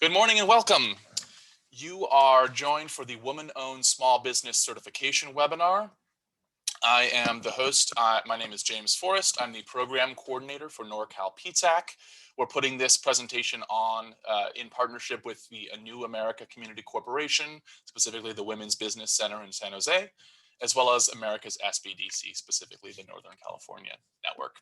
Good morning and welcome. You are joined for the Woman-Owned Small Business Certification webinar. I am the host. My name is James Forrest. I'm the program coordinator for Norcal PTAC. We're putting this presentation on in partnership with the New America Community Corporation, specifically the Women's Business Center in San Jose, as well as America's Sbdc, specifically the Northern California Network.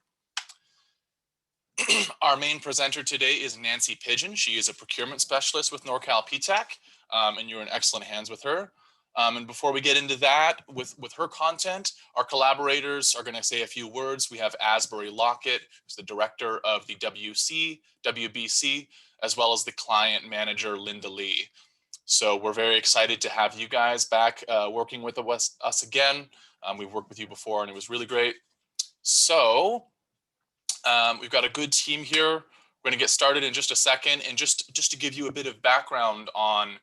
Our main presenter today is Nancy Pigeon. She is a procurement specialist with Norcal PTAC, and you're in excellent hands with her. And before we get into that, with her content, our collaborators are going to say a few words. We have Asbury Lockett, who's the director of the WBC, as well as the client manager, Linda Lee. So we're very excited to have you guys back working with us again. We've worked with you before, and it was really great. So we've got a good team here. We're going to get started in just a second. And just to give you a bit of background on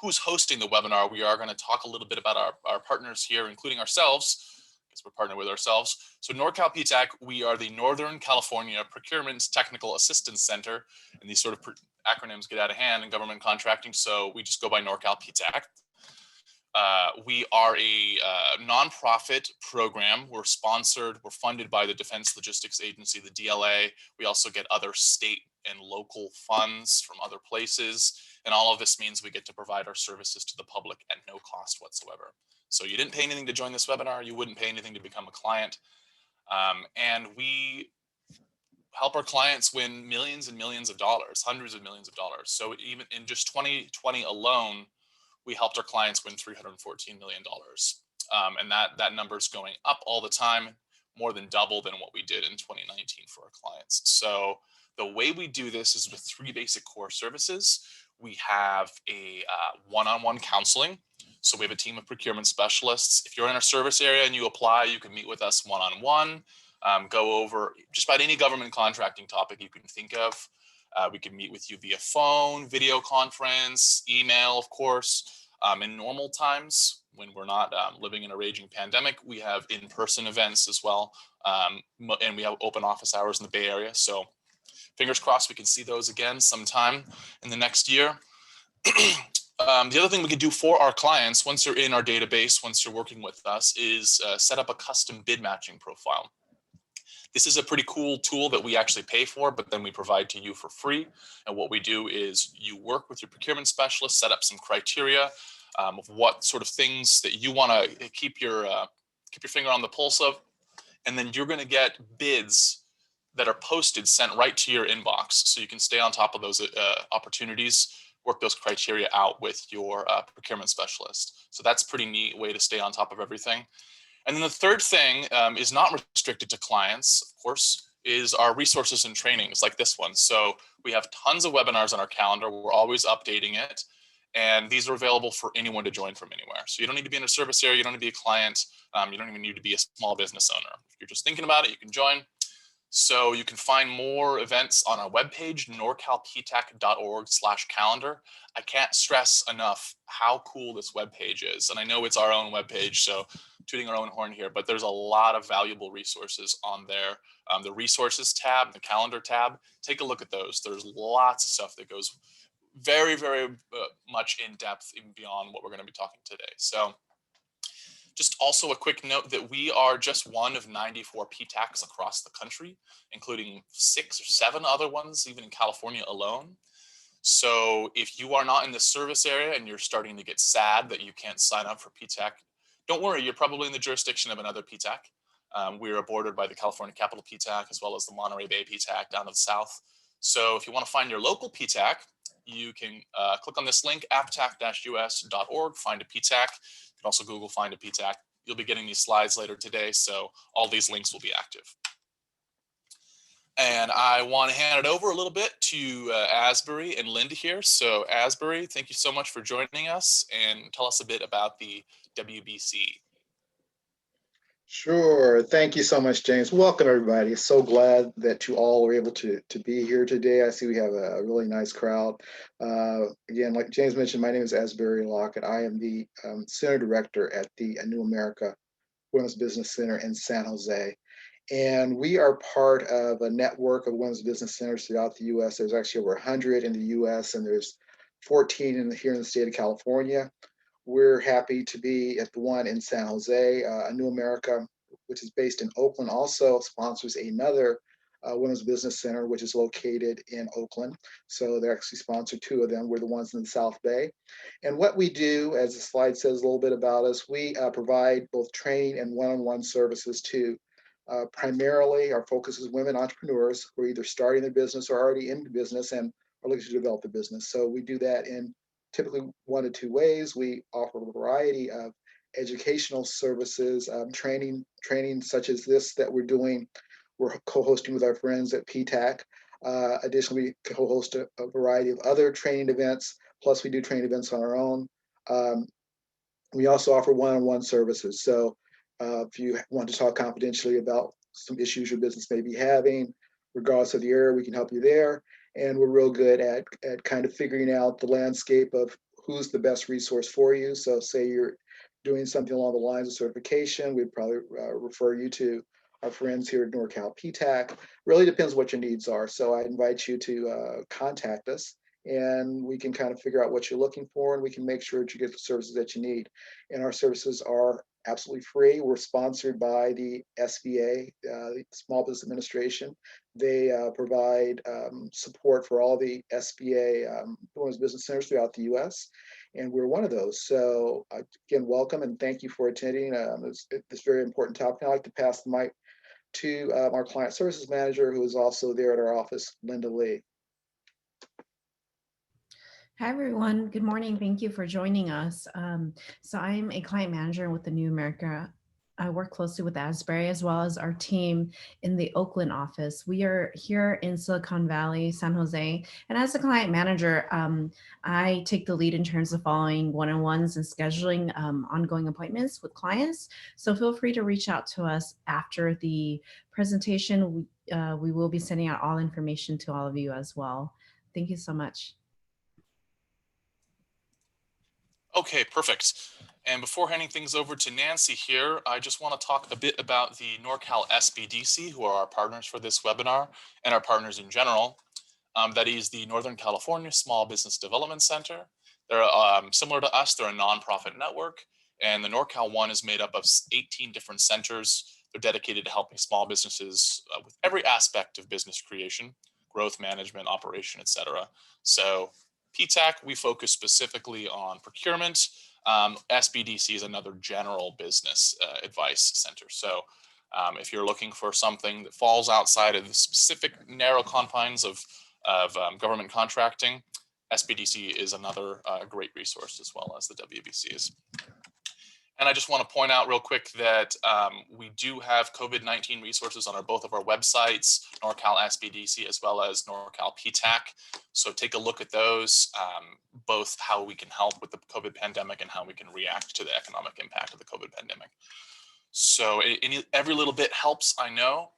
who's hosting the webinar, we are going to talk a little bit about our partners here, including ourselves, because we're partnered with ourselves. So Norcal PTAC, we are the Northern California Procurement Technical Assistance Center. And these sort of acronyms get out of hand in government contracting, so we just go by Norcal PTAC. We are a nonprofit program. We're funded by the Defense Logistics Agency, the DLA. We also get other state and local funds from other places. And all of this means we get to provide our services to the public at no cost whatsoever. So you didn't pay anything to join this webinar. You wouldn't pay anything to become a client. And we help our clients win millions and millions of dollars, hundreds of millions of dollars. So even in just 2020 alone, we helped our clients win $314 million. And that number is going up all the time, more than double than what we did in 2019 for our clients. So the way we do this is with three basic core services. We have a one-on-one counseling. So we have a team of procurement specialists. If you're in our service area and you apply, you can meet with us one-on-one, go over just about any government contracting topic you can think of. We can meet with you via phone, video conference, email, of course. In normal times, when we're not living in a raging pandemic, we have in-person events as well. And we have open office hours in the Bay Area. So fingers crossed we can see those again sometime in the next year. The other thing we can do for our clients, once you're in our database, once you're working with us, is set up a custom bid matching profile. This is a pretty cool tool that we actually pay for, but then we provide to you for free. And what we do is you work with your procurement specialist, set up some criteria of what sort of things that you want to keep your finger on the pulse of. And then you're going to get bids that are posted, sent right to your inbox. So you can stay on top of those opportunities, work those criteria out with your procurement specialist. So that's a pretty neat way to stay on top of everything. And then the third thing is not restricted to clients, of course, is our resources and trainings like this one. So we have tons of webinars on our calendar. We're always updating it. And these are available for anyone to join from anywhere. So you don't need to be in a service area. You don't need to be a client. You don't even need to be a small business owner. If you're just thinking about it, you can join. So you can find more events on our webpage, norcalptac.org/calendar. I can't stress enough how cool this webpage is. And I know it's our own webpage, so tooting our own horn here, but there's a lot of valuable resources on there. The resources tab, the calendar tab, take a look at those. There's lots of stuff that goes very, very much in depth, even beyond what we're going to be talking today. So just also a quick note that we are just one of 94 PTACs across the country, including 6 or 7 other ones, even in California alone. So if you are not in the service area and you're starting to get sad that you can't sign up for PTAC, don't worry, you're probably in the jurisdiction of another PTAC. We are bordered by the California Capital PTAC as well as the Monterey Bay PTAC down to the south. So if you want to find your local PTAC, you can click on this link, aptac-us.org, find a PTAC. You can also Google find a PTAC. You'll be getting these slides later today, so all these links will be active. And I want to hand it over a little bit to Asbury and Linda here. So Asbury, thank you so much for joining us, and tell us a bit about the WBC. Sure. Thank you so much, James. Welcome, everybody. So glad that you all were able to be here today. I see we have a really nice crowd. Again, like James mentioned, my name is Asbury Lockett. I am the Center Director at the New America Women's Business Center in San Jose. And we are part of a network of women's business centers throughout the US. There's actually over 100 in the US, and there's 14 here in the state of California. We're happy to be at the one in San Jose. New America, which is based in Oakland, also sponsors another women's business center, which is located in Oakland. So they actually sponsor two of them. We're the ones in the South Bay. And what we do, as the slide says a little bit about us, we provide both training and one-on-one services to primarily our focus is women entrepreneurs who are either starting their business or already in the business and are looking to develop the business. So we do that in typically one of two ways. We offer a variety of educational services, training such as this that we're doing. We're co-hosting with our friends at PTAC. Additionally, we co-host a variety of other training events. Plus, we do training events on our own. We also offer one-on-one services. So if you want to talk confidentially about some issues your business may be having, regardless of the area, we can help you there. And we're real good at kind of figuring out the landscape of who's the best resource for you. So say you're doing something along the lines of certification, we'd probably refer you to our friends here at Norcal PTAC. Really depends what your needs are. So I invite you to contact us, and we can kind of figure out what you're looking for, and we can make sure that you get the services that you need. And our services are absolutely free. We're sponsored by the SBA, the Small Business Administration. They provide support for all the SBA women's business centers throughout the US, and we're one of those. So again, welcome and thank you for attending this very important topic. I'd like to pass the mic to our client services manager, who is also there at our office, Linda Lee. Hi, everyone. Good morning. Thank you for joining us. So I'm a client manager with the New America. I work closely with Asbury as well as our team in the Oakland office. We are here in Silicon Valley, San Jose. And as a client manager, I take the lead in terms of following one-on-ones and scheduling ongoing appointments with clients. So feel free to reach out to us after the presentation. We will be sending out all information to all of you as well. Thank you so much. Okay, perfect. And before handing things over to Nancy here, I just want to talk a bit about the Norcal Sbdc, who are our partners for this webinar and our partners in general. That is the Northern California Small Business Development Center. They're similar to us, they're a nonprofit network, and the NorCal one is made up of 18 different centers. They're dedicated to helping small businesses with every aspect of business creation, growth management, operation, etc. So PTAC, we focus specifically on procurement. SBDC is another general business advice center. So if you're looking for something that falls outside of the specific narrow confines of government contracting, SBDC is another great resource, as well as the WBC is. And I just want to point out real quick that we do have COVID-19 resources on both of our websites, Norcal Sbdc as well as Norcal PTAC. So take a look at those, both how we can help with the COVID pandemic and how we can react to the economic impact of the COVID pandemic. So every little bit helps, I know.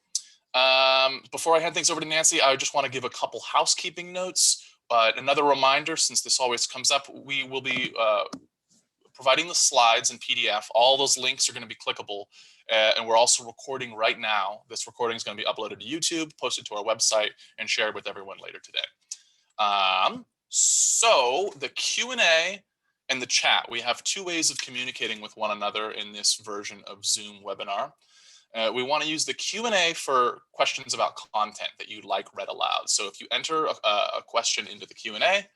Before I hand things over to Nancy, I just want to give a couple housekeeping notes. But another reminder, since this always comes up, we will be providing the slides in PDF. All those links are going to be clickable. And we're also recording right now. This recording is going to be uploaded to YouTube, posted to our website, and shared with everyone later today. So the Q&A and the chat, we have two ways of communicating with one another in this version of Zoom webinar. We want to use the Q&A for questions about content that you'd like read aloud. So if you enter a question into the Q&A,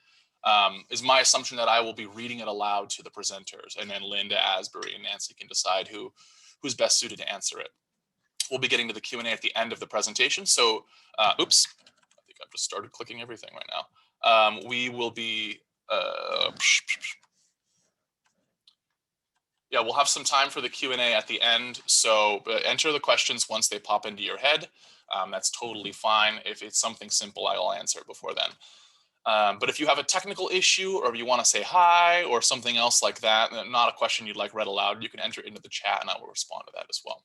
is my assumption that I will be reading it aloud to the presenters, and then Linda, Asbury, and Nancy can decide who's best suited to answer it. We'll be getting to the Q&A at the end of the presentation. So, oops, I think I've just started clicking everything right now. We will be, yeah, we'll have some time for the Q&A at the end. So enter the questions once they pop into your head. That's totally fine. If it's something simple, I will answer it before then. But if you have a technical issue, or if you want to say hi or something else like that, not a question you'd like read aloud, you can enter it into the chat and I will respond to that as well.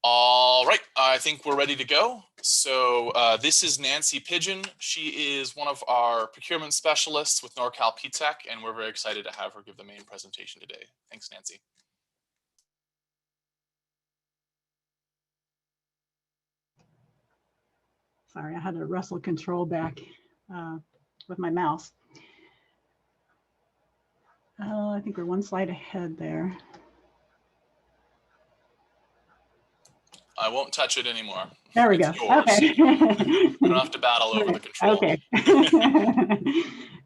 All right, I think we're ready to go. So this is Nancy Pigeon. She is one of our procurement specialists with Norcal PTAC, and we're very excited to have her give the main presentation today. Thanks, Nancy. Sorry, I had to wrestle control back with my mouse. I think we're one slide ahead there. I won't touch it anymore. There we It's go. yours. Okay. We don't have to battle over the control. Okay.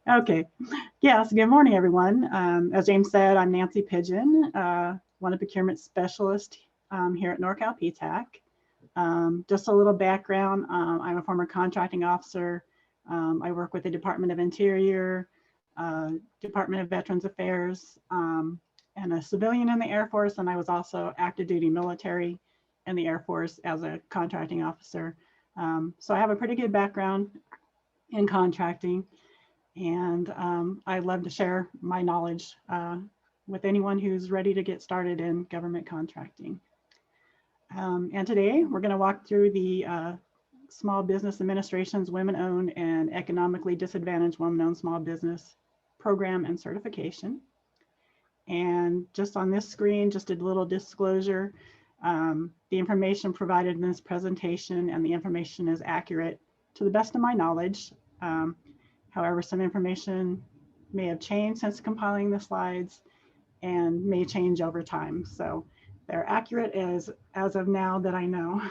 Okay. Yes. Good morning, everyone. As James said, I'm Nancy Pigeon, one of procurement specialists here at Norcal PTAC. Just a little background. I'm a former contracting officer. I work with the Department of Interior, Department of Veterans Affairs, and a civilian in the Air Force. And I was also active duty military in the Air Force as a contracting officer. So I have a pretty good background in contracting, and I'd love to share my knowledge with anyone who's ready to get started in government contracting. And today we're going to walk through the Small Business Administration's Women-Owned and Economically Disadvantaged Women-Owned Small Business Program and Certification. And just on this screen, just a little disclosure, the information provided in this presentation and the information is accurate to the best of my knowledge. However, some information may have changed since compiling the slides and may change over time. So they're accurate as of now that I know.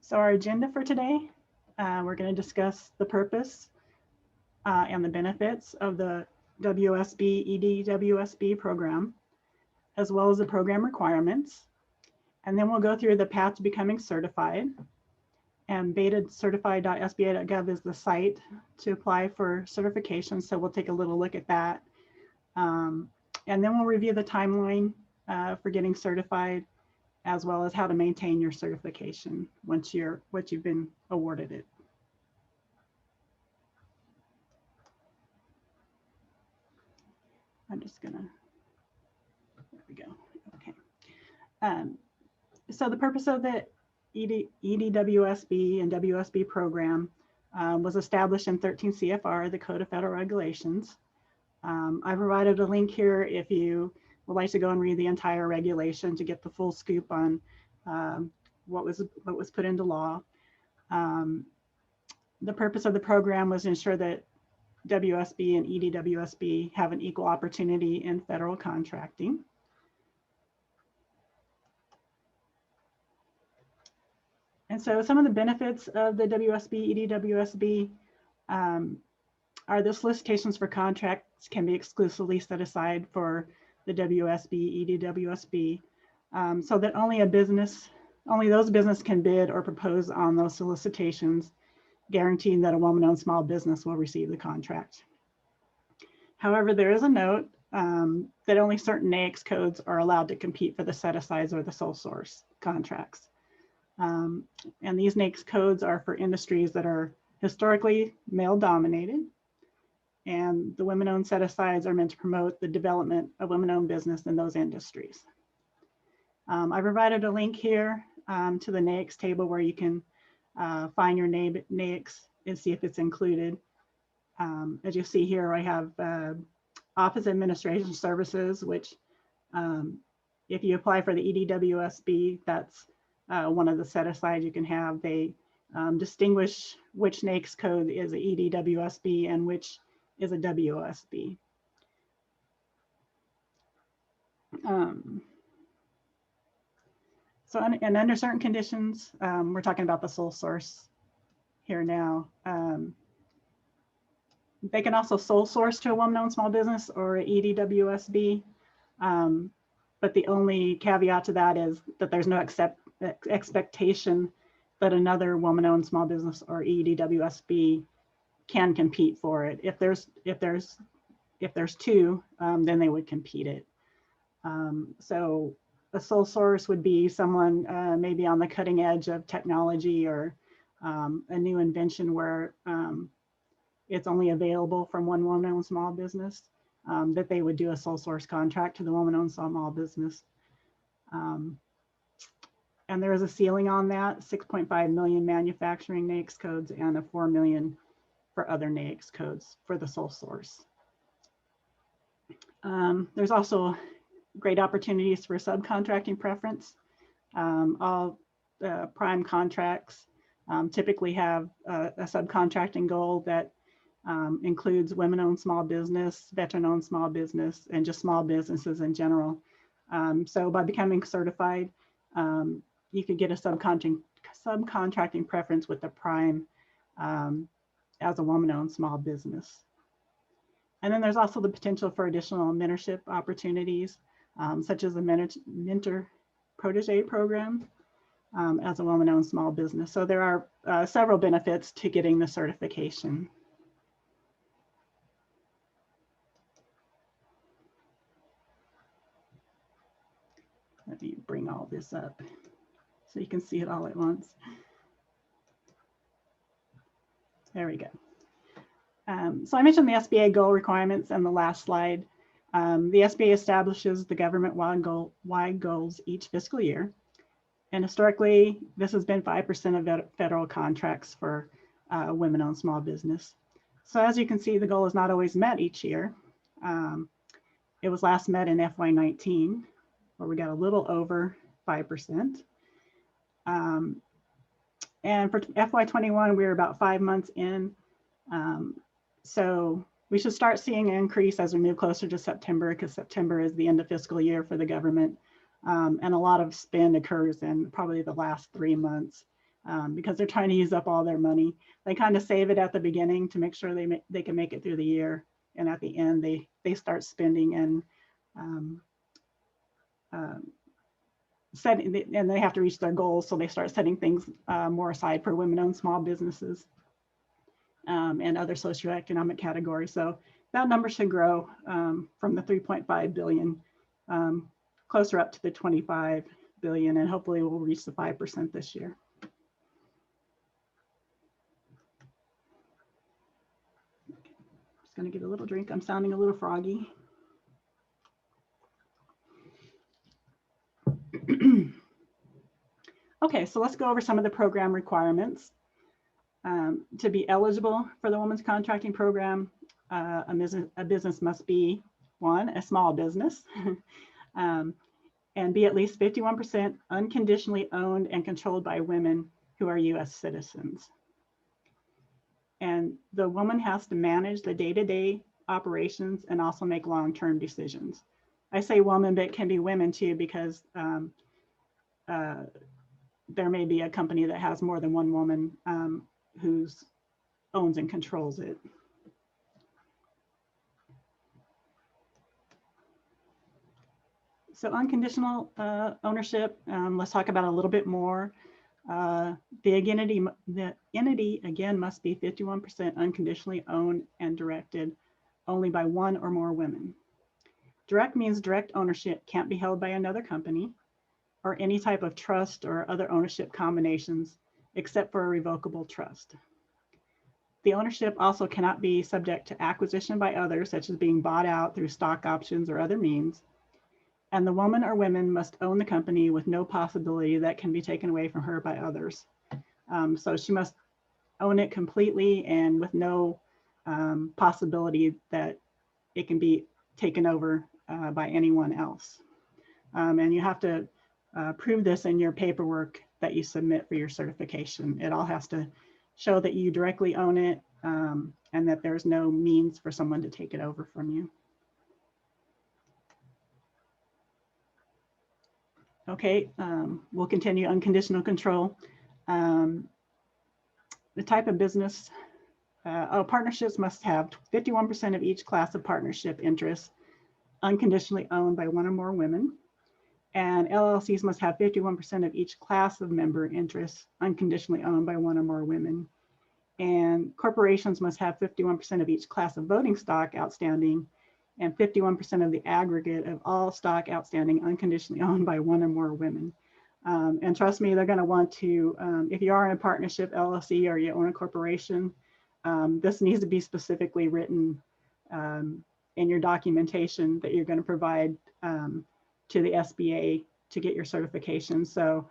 So our agenda for today, we're going to discuss the purpose and the benefits of the WSB EDWSB program, as well as the program requirements. And then we'll go through the path to becoming certified. And betacertified.sba.gov is the site to apply for certification. So we'll take a little look at that. And then we'll review the timeline for getting certified, as well as how to maintain your certification once you've been awarded it. I'm just gonna, there we go, okay. So the purpose of the EDWSB and WSB program was established in 13 CFR, the Code of Federal Regulations. I provided a link here if you would like to go and read the entire regulation to get the full scoop on what was put into law. The purpose of the program was to ensure that WSB and EDWSB have an equal opportunity in federal contracting. And so some of the benefits of the WSB, EDWSB are the solicitations for contracts can be exclusively set aside for the WSB, EDWSB, so that only those business can bid or propose on those solicitations, guaranteeing that a woman-owned small business will receive the contract. However, there is a note that only certain NAICS codes are allowed to compete for the set-asides or the sole source contracts. And these NAICS codes are for industries that are historically male-dominated, and the women-owned set-asides are meant to promote the development of women-owned business in those industries. I provided a link here to the NAICS table where you can find your NAICS and see if it's included. As you see here, I have Office Administration Services, which if you apply for the EDWSB, that's one of the set-asides you can have. They distinguish which NAICS code is a EDWSB and which is a WSB. And under certain conditions, we're talking about the sole source here now. They can also sole source to a woman-owned small business or a EDWSB, but the only caveat to that is that there's no expectation that another woman-owned small business or EDWSB can compete for it. If there's two, then they would compete it. So a sole source would be someone maybe on the cutting edge of technology or a new invention where it's only available from one woman-owned small business, that they would do a sole source contract to the woman-owned small business. And there is a ceiling on that, 6.5 million manufacturing NAICS codes and a 4 million for other NAICS codes for the sole source. There's also great opportunities for subcontracting preference. All prime contracts typically have a subcontracting goal that includes women-owned small business, veteran-owned small business, and just small businesses in general. So by becoming certified, you could get a subcontracting preference with the prime as a woman-owned small business. And then there's also the potential for additional mentorship opportunities, such as the mentor protege program as a woman-owned small business. So there are several benefits to getting the certification. Let me bring all this up so you can see it all at once. There we go. So I mentioned the Sba Goal Requirements in the last slide. The Sba establishes the government-wide goals each fiscal year. And historically, this has been 5% of federal contracts for women-owned small business. So as you can see, the goal is not always met each year. It was last met in FY19, where we got a little over 5%. And for FY21, we were about 5 months in. So we should start seeing an increase as we move closer to September, because September is the end of fiscal year for the government. And a lot of spend occurs in probably the last 3 months because they're trying to use up all their money. They kind of save it at the beginning to make sure they can make it through the year. And at the end, they start spending and and they have to reach their goals. So they start setting things more aside for women-owned small businesses and other socioeconomic categories. So that number should grow from the 3.5 billion closer up to the 25 billion, and hopefully we'll reach the 5% this year. Just gonna get a little drink. I'm sounding a little froggy. Okay, so let's go over some of the program requirements. To be eligible for the Women's Contracting Program, a business must be, one, a small business, and be at least 51% unconditionally owned and controlled by women who are US citizens. And the woman has to manage the day-to-day operations and also make long-term decisions. I say woman, but it can be women too, because there may be a company that has more than one woman who owns and controls it. So unconditional ownership, let's talk about a little bit more. The entity again must be 51% unconditionally owned and directed only by one or more women. Direct means direct ownership can't be held by another company or any type of trust or other ownership combinations except for a revocable trust. The ownership also cannot be subject to acquisition by others, such as being bought out through stock options or other means. And the woman or women must own the company with no possibility that can be taken away from her by others. So she must own it completely and with no possibility that it can be taken over by anyone else. And you have to prove this in your paperwork that you submit for your certification. It all has to show that you directly own it and that there's no means for someone to take it over from you. Okay, we'll continue unconditional control. The type of business, partnerships must have 51% of each class of partnership interests unconditionally owned by one or more women. And LLCs must have 51% of each class of member interests unconditionally owned by one or more women. And corporations must have 51% of each class of voting stock outstanding and 51% of the aggregate of all stock outstanding unconditionally owned by one or more women. And trust me, they're going to want to, if you are in a partnership, LLC, or you own a corporation, this needs to be specifically written in your documentation that you're going to provide to the SBA to get your certification. So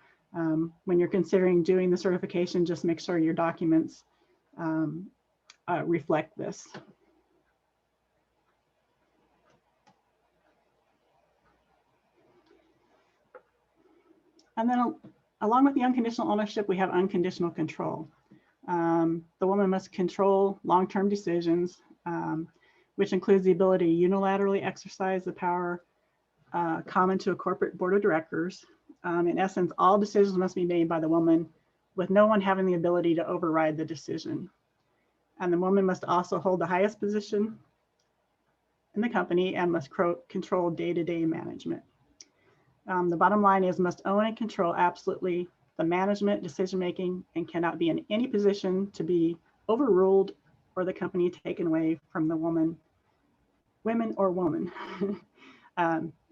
when you're considering doing the certification, just make sure your documents reflect this. And then along with the unconditional ownership, we have unconditional control. The woman must control long-term decisions, which includes the ability to unilaterally exercise the power common to a corporate board of directors. In essence, all decisions must be made by the woman with no one having the ability to override the decision. And the woman must also hold the highest position in the company and must control day-to-day management. The bottom line is must own and control absolutely the management, decision-making, and cannot be in any position to be overruled or the company taken away from the women or woman.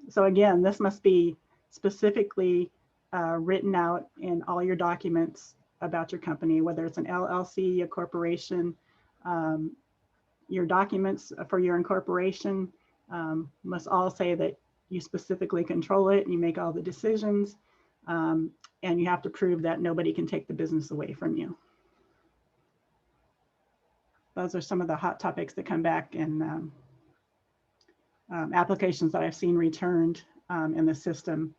So again, this must be specifically written out in all your documents about your company, whether it's an LLC, a corporation. Your documents for your incorporation must all say that you specifically control it, you make all the decisions, and you have to prove that nobody can take the business away from you. Those are some of the hot topics that come back in applications that I've seen returned in the system,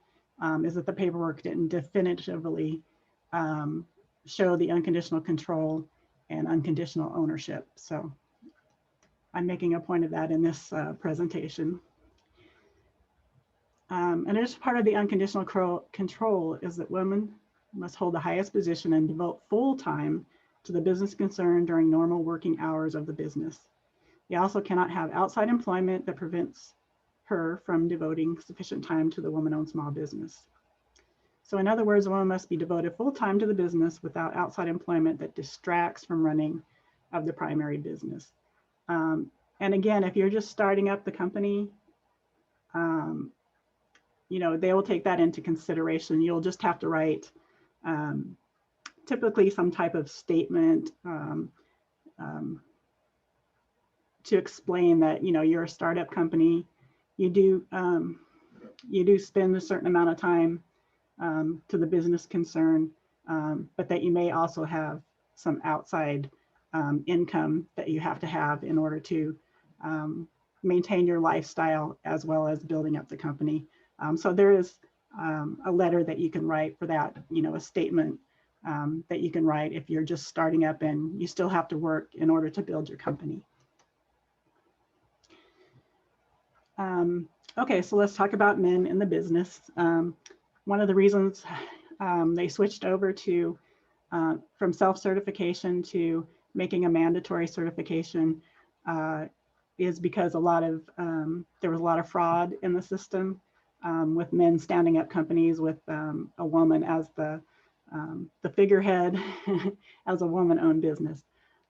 is that the paperwork didn't definitively show the unconditional control and unconditional ownership. So I'm making a point of that in this presentation. And as part of the unconditional control is that women must hold the highest position and devote full time to the business concern during normal working hours of the business. They also cannot have outside employment that prevents her from devoting sufficient time to the woman-owned small business. So in other words, a woman must be devoted full time to the business without outside employment that distracts from running of the primary business. And again, if you're just starting up the company, you know, they will take that into consideration. You'll just have to write typically some type of statement to explain that, you know, you're a startup company. You do spend a certain amount of time to the business concern, but that you may also have some outside income that you have to have in order to maintain your lifestyle as well as building up the company. So there is a letter that you can write for that, you know, a statement that you can write if you're just starting up and you still have to work in order to build your company. Okay, so let's talk about men in the business. One of the reasons they switched over to from self-certification to making a mandatory certification is because there was a lot of fraud in the system with men standing up companies with a woman as the figurehead as a woman-owned business.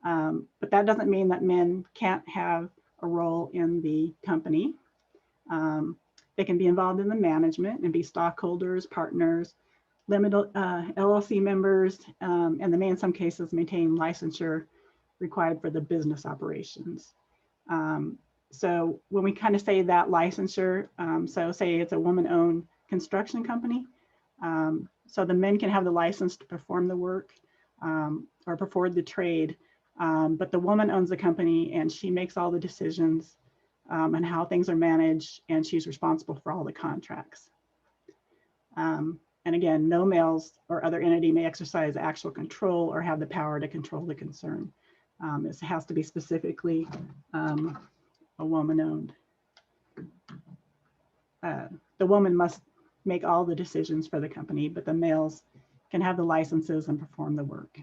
But that doesn't mean that men can't have a role in the company. They can be involved in the management and be stockholders, partners, limited LLC members, and they may in some cases maintain licensure required for the business operations. So when we kind of say that licensure, so say it's a woman-owned construction company, so the men can have the license to perform the work or perform the trade, but the woman owns the company and she makes all the decisions and how things are managed, and she's responsible for all the contracts. And again, no males or other entity may exercise actual control or have the power to control the concern. This has to be specifically a woman-owned. The woman must make all the decisions for the company, but the males can have the licenses and perform the work.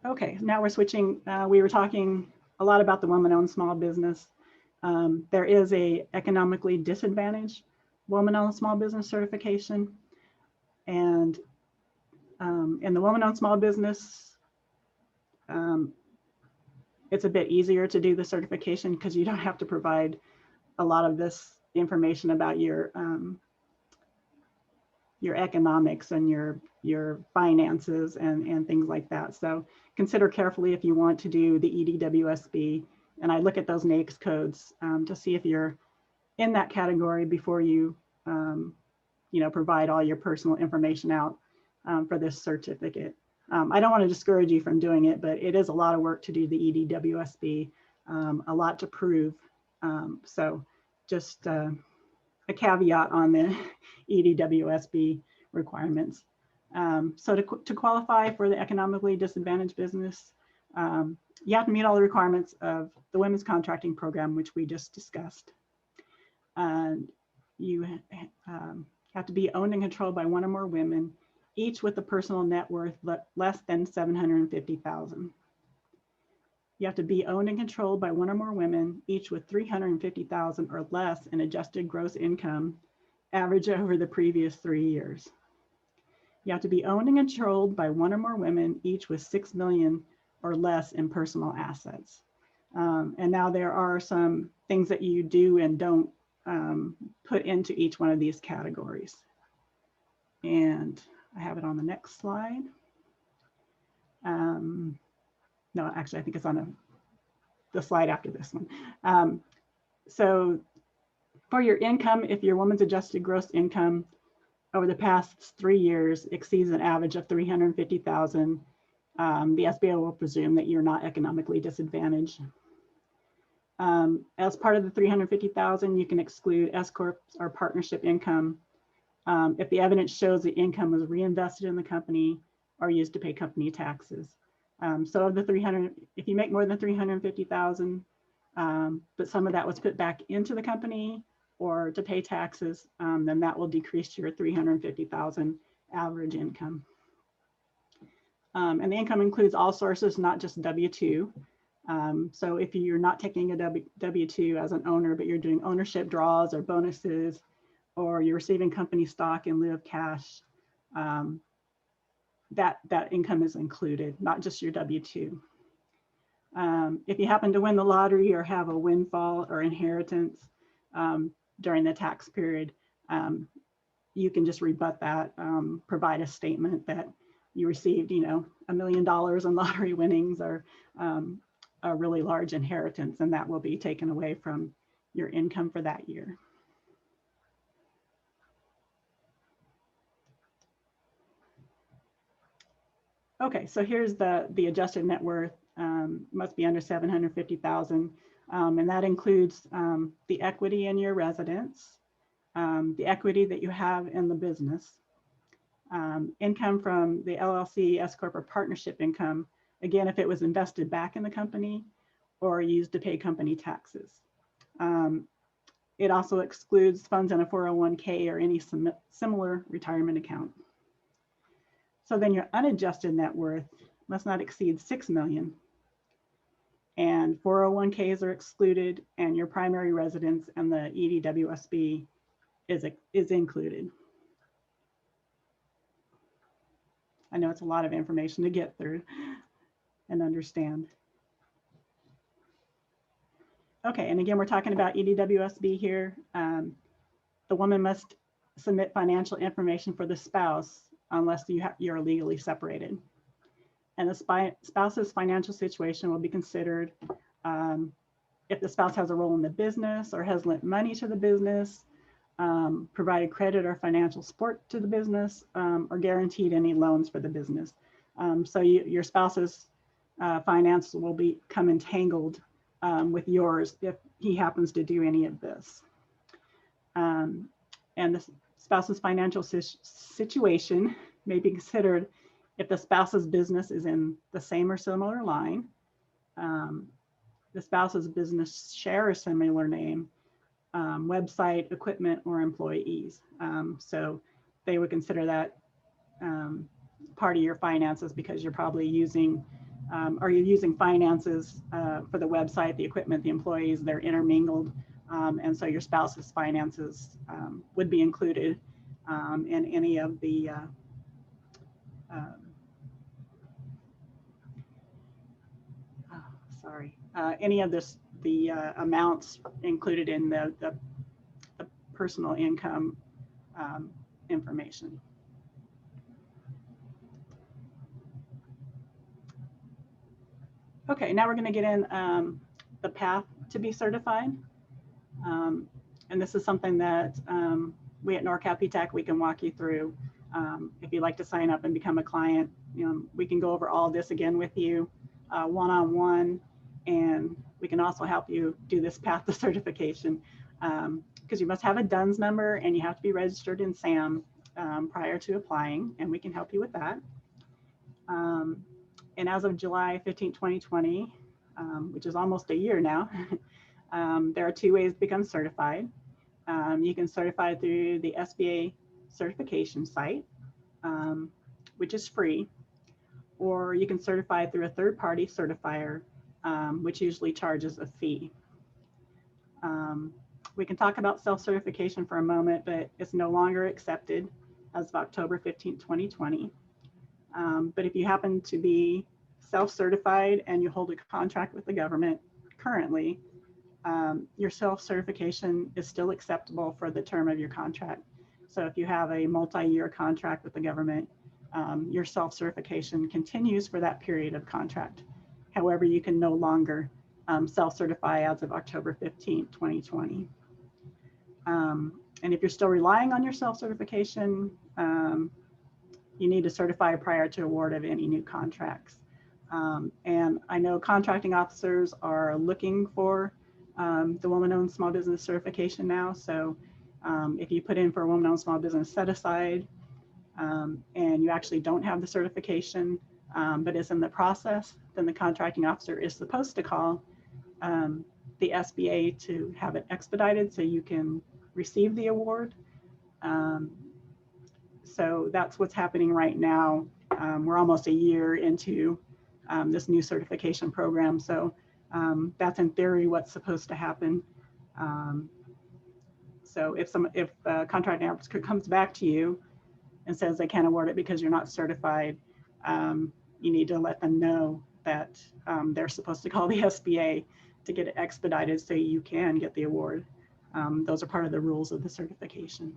Okay, now we're switching. We were talking a lot about the woman-owned small business. There is a economically disadvantaged woman-owned small business certification. And in the woman-owned small business, it's a bit easier to do the certification because you don't have to provide a lot of this information about your economics and your finances and things like that. So consider carefully if you want to do the EDWSB, and I look at those NAICS codes to see if you're in that category before you provide all your personal information out for this certificate. I don't want to discourage you from doing it, but it is a lot of work to do the EDWSB, a lot to prove So just a caveat on the Edwsb requirements. So to qualify for the economically disadvantaged business, you have to meet all the requirements of the Women's Contracting Program, which we just discussed. You have to be owned and controlled by one or more women, each with a personal net worth less than $750,000. You have to be owned and controlled by one or more women, each with $350,000 or less in adjusted gross income, average over the previous 3 years. You have to be owned and controlled by one or more women, each with $6 million or less in personal assets. And now there are some things that you do and don't put into each one of these categories. And I have it on the next slide. No, actually, I think it's on the slide after this one. So for your income, if your woman's adjusted gross income over the past 3 years exceeds an average of $350,000, the SBA will presume that you're not economically disadvantaged. As part of the $350,000, you can exclude S Corp or partnership income if the evidence shows the income was reinvested in the company or used to pay company taxes. So of the 300, if you make more than 350,000, but some of that was put back into the company or to pay taxes, then that will decrease your 350,000 average income. And the income includes all sources, not just W-2. So if you're not taking a W-2 as an owner, but you're doing ownership draws or bonuses, or you're receiving company stock in lieu of cash, that income is included, not just your W-2. If you happen to win the lottery or have a windfall or inheritance during the tax period, you can just rebut that, provide a statement that you received, $1 million in lottery winnings or a really large inheritance, and that will be taken away from your income for that year. Okay, so here's the adjusted net worth, must be under 750,000, and that includes the equity in your residence, the equity that you have in the business, income from the LLC, S Corp, or partnership income, again, if it was invested back in the company or used to pay company taxes. It also excludes funds in a 401k or any similar retirement account. So then your unadjusted net worth must not exceed 6 million. And 401ks are excluded, and your primary residence and the EDWSB is included. I know it's a lot of information to get through and understand. Okay, and again, we're talking about EDWSB here. The woman must submit financial information for the spouse unless you're legally separated. And the spouse's financial situation will be considered if the spouse has a role in the business or has lent money to the business, provided credit or financial support to the business, or guaranteed any loans for the business. So your spouse's finance will become entangled with yours if he happens to do any of this. And the spouse's financial situation may be considered if the spouse's business is in the same or similar line, the spouse's business share a similar name, website, equipment, or employees. So they would consider that part of your finances because you're probably using, are you using finances for the website, the equipment, the employees, they're intermingled. And so your spouse's finances would be included in any of the any of the amounts included in the personal income information. Okay, now we're going to get in the path to be certified. And this is something that we at Norcal PTAC, we can walk you through. If you'd like to sign up and become a client, we can go over all this again with you one-on-one and we can also help you do this path to certification, because you must have a DUNS number and you have to be registered in SAM prior to applying, and we can help you with that. And as of July 15, 2020, which is almost a year now, there are 2 ways to become certified. You can certify through the Sba certification site, which is free, or you can certify through a third-party certifier, which usually charges a fee. We can talk about self-certification for a moment, but it's no longer accepted as of October 15, 2020. But if you happen to be self-certified and you hold a contract with the government currently, your self-certification is still acceptable for the term of your contract. So if you have a multi-year contract with the government, your self-certification continues for that period of contract. However, you can no longer self-certify as of October 15, 2020. And if you're still relying on your self-certification, you need to certify prior to award of any new contracts. And I know contracting officers are looking for the woman-owned small business certification now. So if you put in for a woman-owned small business set aside and you actually don't have the certification, but it's in the process, then the contracting officer is supposed to call the Sba to have it expedited so you can receive the award. So that's what's happening right now. We're almost a year into this new certification program. So that's in theory what's supposed to happen. So if a contracting officer comes back to you and says they can't award it because you're not certified, you need to let them know that they're supposed to call the Sba to get it expedited so you can get the award. Those are part of the rules of the certification.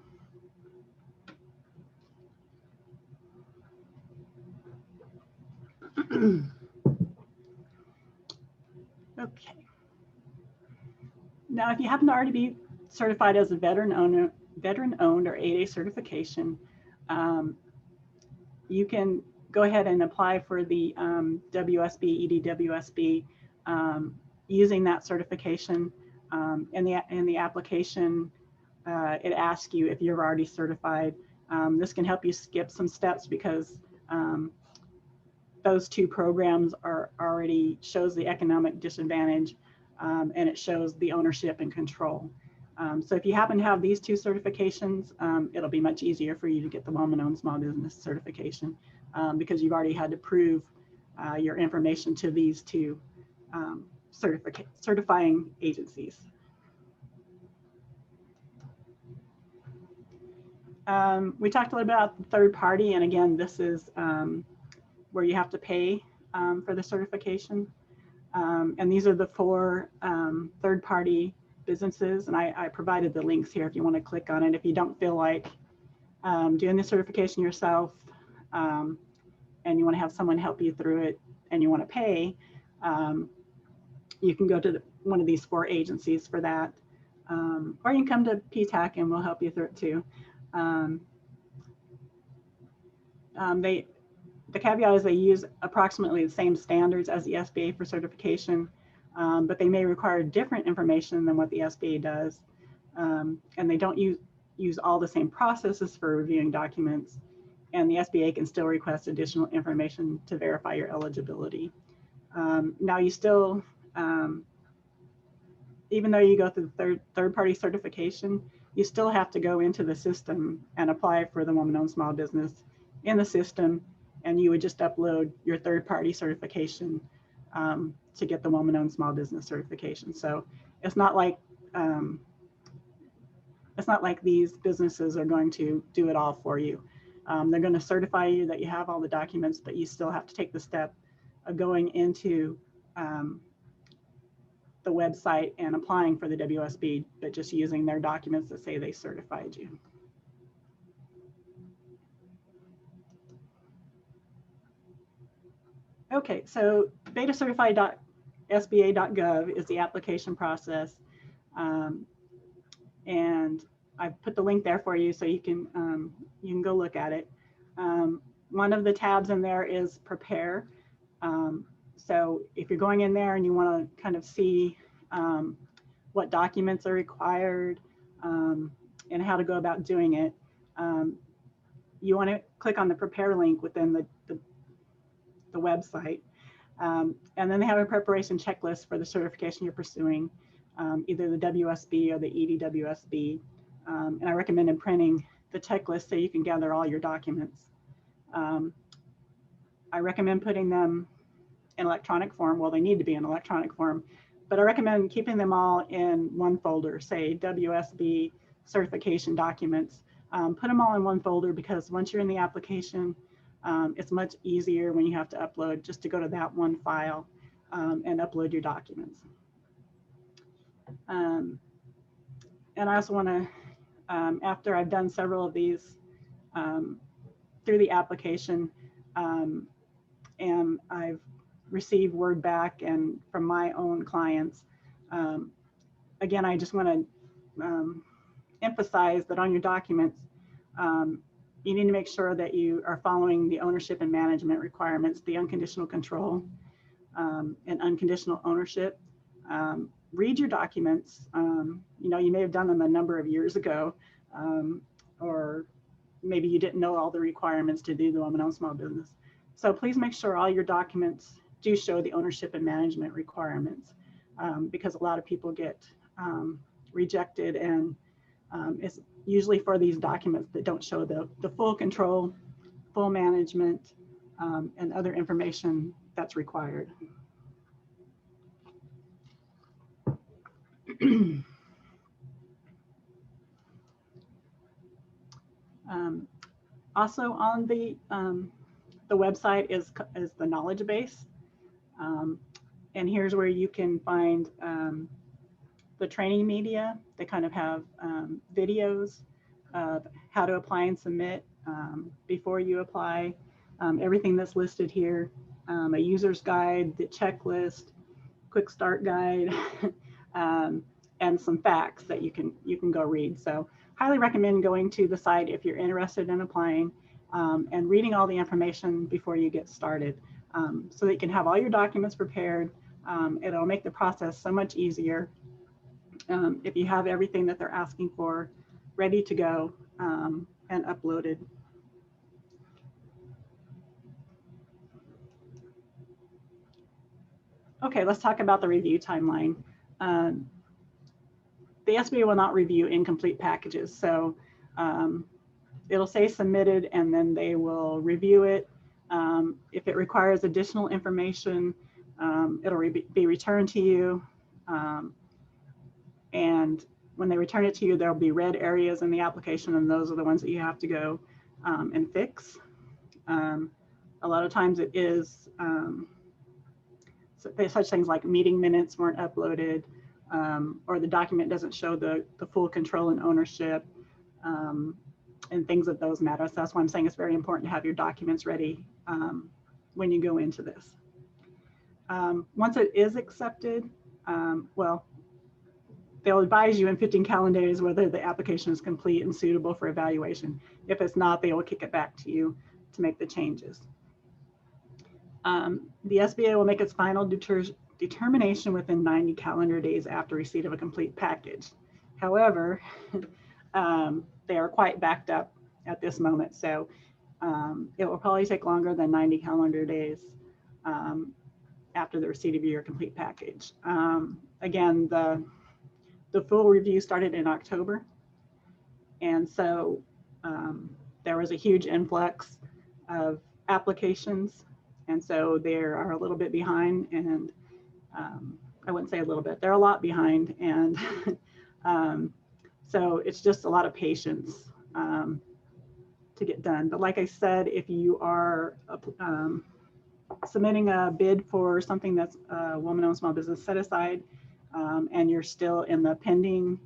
Okay. Now, if you happen to already be certified as a veteran-owned or 8A certification, you can go ahead and apply for the WSB, EDWSB, using that certification. In the application, it asks you if you're already certified. This can help you skip some steps because those 2 programs are already shows the economic disadvantage and it shows the ownership and control. So if you happen to have these 2 certifications, it'll be much easier for you to get the woman-owned small business certification because you've already had to prove your information to these 2 certifying agencies. We talked a little bit about the third party, and again, this is where you have to pay for the certification. And these are the 4 third-party businesses, and I provided the links here if you want to click on it. If you don't feel like doing the certification yourself and you want to have someone help you through it and you want to pay, you can go to one of these 4 agencies for that. Or you can come to PTAC and we'll help you through it too. The caveat is they use approximately the same standards as the Sba for certification, but they may require different information than what the Sba does. And they don't use all the same processes for reviewing documents. And the Sba can still request additional information to verify your eligibility. Now you still, even though you go through the third-party certification, you still have to go into the system and apply for the woman-owned small business in the system, and you would just upload your third-party certification to get the woman-owned small business certification. So it's not like these businesses are going to do it all for you. They're going to certify you that you have all the documents, but you still have to take the step of going into the website and applying for the WSB, but just using their documents that say they certified you. Okay, so betacertified.sba.gov is the application process. And I've put the link there for you so you can go look at it. One of the tabs in there is prepare. So if you're going in there and you want to kind of see what documents are required and how to go about doing it, you want to click on the prepare link within the website. And then they have a preparation checklist for the certification you're pursuing, either the WSB or the EDWSB. And I recommend printing the checklist so you can gather all your documents. I recommend putting them in electronic form. Well, they need to be in electronic form, but I recommend keeping them all in one folder, say WSB certification documents. Put them all in one folder, because once you're in the application, it's much easier when you have to upload just to go to that one file and upload your documents. And I also want to, after I've done several of these through the application, and I've received word back and from my own clients, again, I just want to emphasize that on your documents, you need to make sure that you are following the ownership and management requirements, the unconditional control and unconditional ownership. Read your documents. You know, you may have done them a number of years ago, or maybe you didn't know all the requirements to do the woman-owned small business. So please make sure all your documents do show the ownership and management requirements, because a lot of people get rejected, and it's usually for these documents that don't show the full control, full management, and other information that's required. Also on the website is the knowledge base. And here's where you can find the training media. They kind of have videos of how to apply and submit before you apply, everything that's listed here, a user's guide, the checklist, quick start guide, and some facts that you can go read. So highly recommend going to the site if you're interested in applying, and reading all the information before you get started, so that you can have all your documents prepared. It'll make the process so much easier if you have everything that they're asking for ready to go and uploaded. Okay, let's talk about the review timeline. The SBA will not review incomplete packages. So it'll say submitted, and then they will review it. If it requires additional information, it'll be returned to you. And when they return it to you, there'll be red areas in the application, and those are the ones that you have to go and fix. A lot of times it is such things like meeting minutes weren't uploaded, or the document doesn't show the full control and ownership, and things of those matter. So that's why I'm saying it's very important to have your documents ready when you go into this. Once it is accepted, well, they'll advise you in 15 calendar days whether the application is complete and suitable for evaluation. If it's not, they will kick it back to you to make the changes. The SBA will make its final determination within 90 calendar days after receipt of a complete package. However, they are quite backed up at this moment, so it will probably take longer than 90 calendar days after the receipt of your complete package. Again, the full review started in October, and so there was a huge influx of applications, and so they are a little bit behind, and I wouldn't say a little bit, they're a lot behind, and so it's just a lot of patience to get done. But like I said, if you are submitting a bid for something that's a woman-owned small business set aside, and you're still in the pending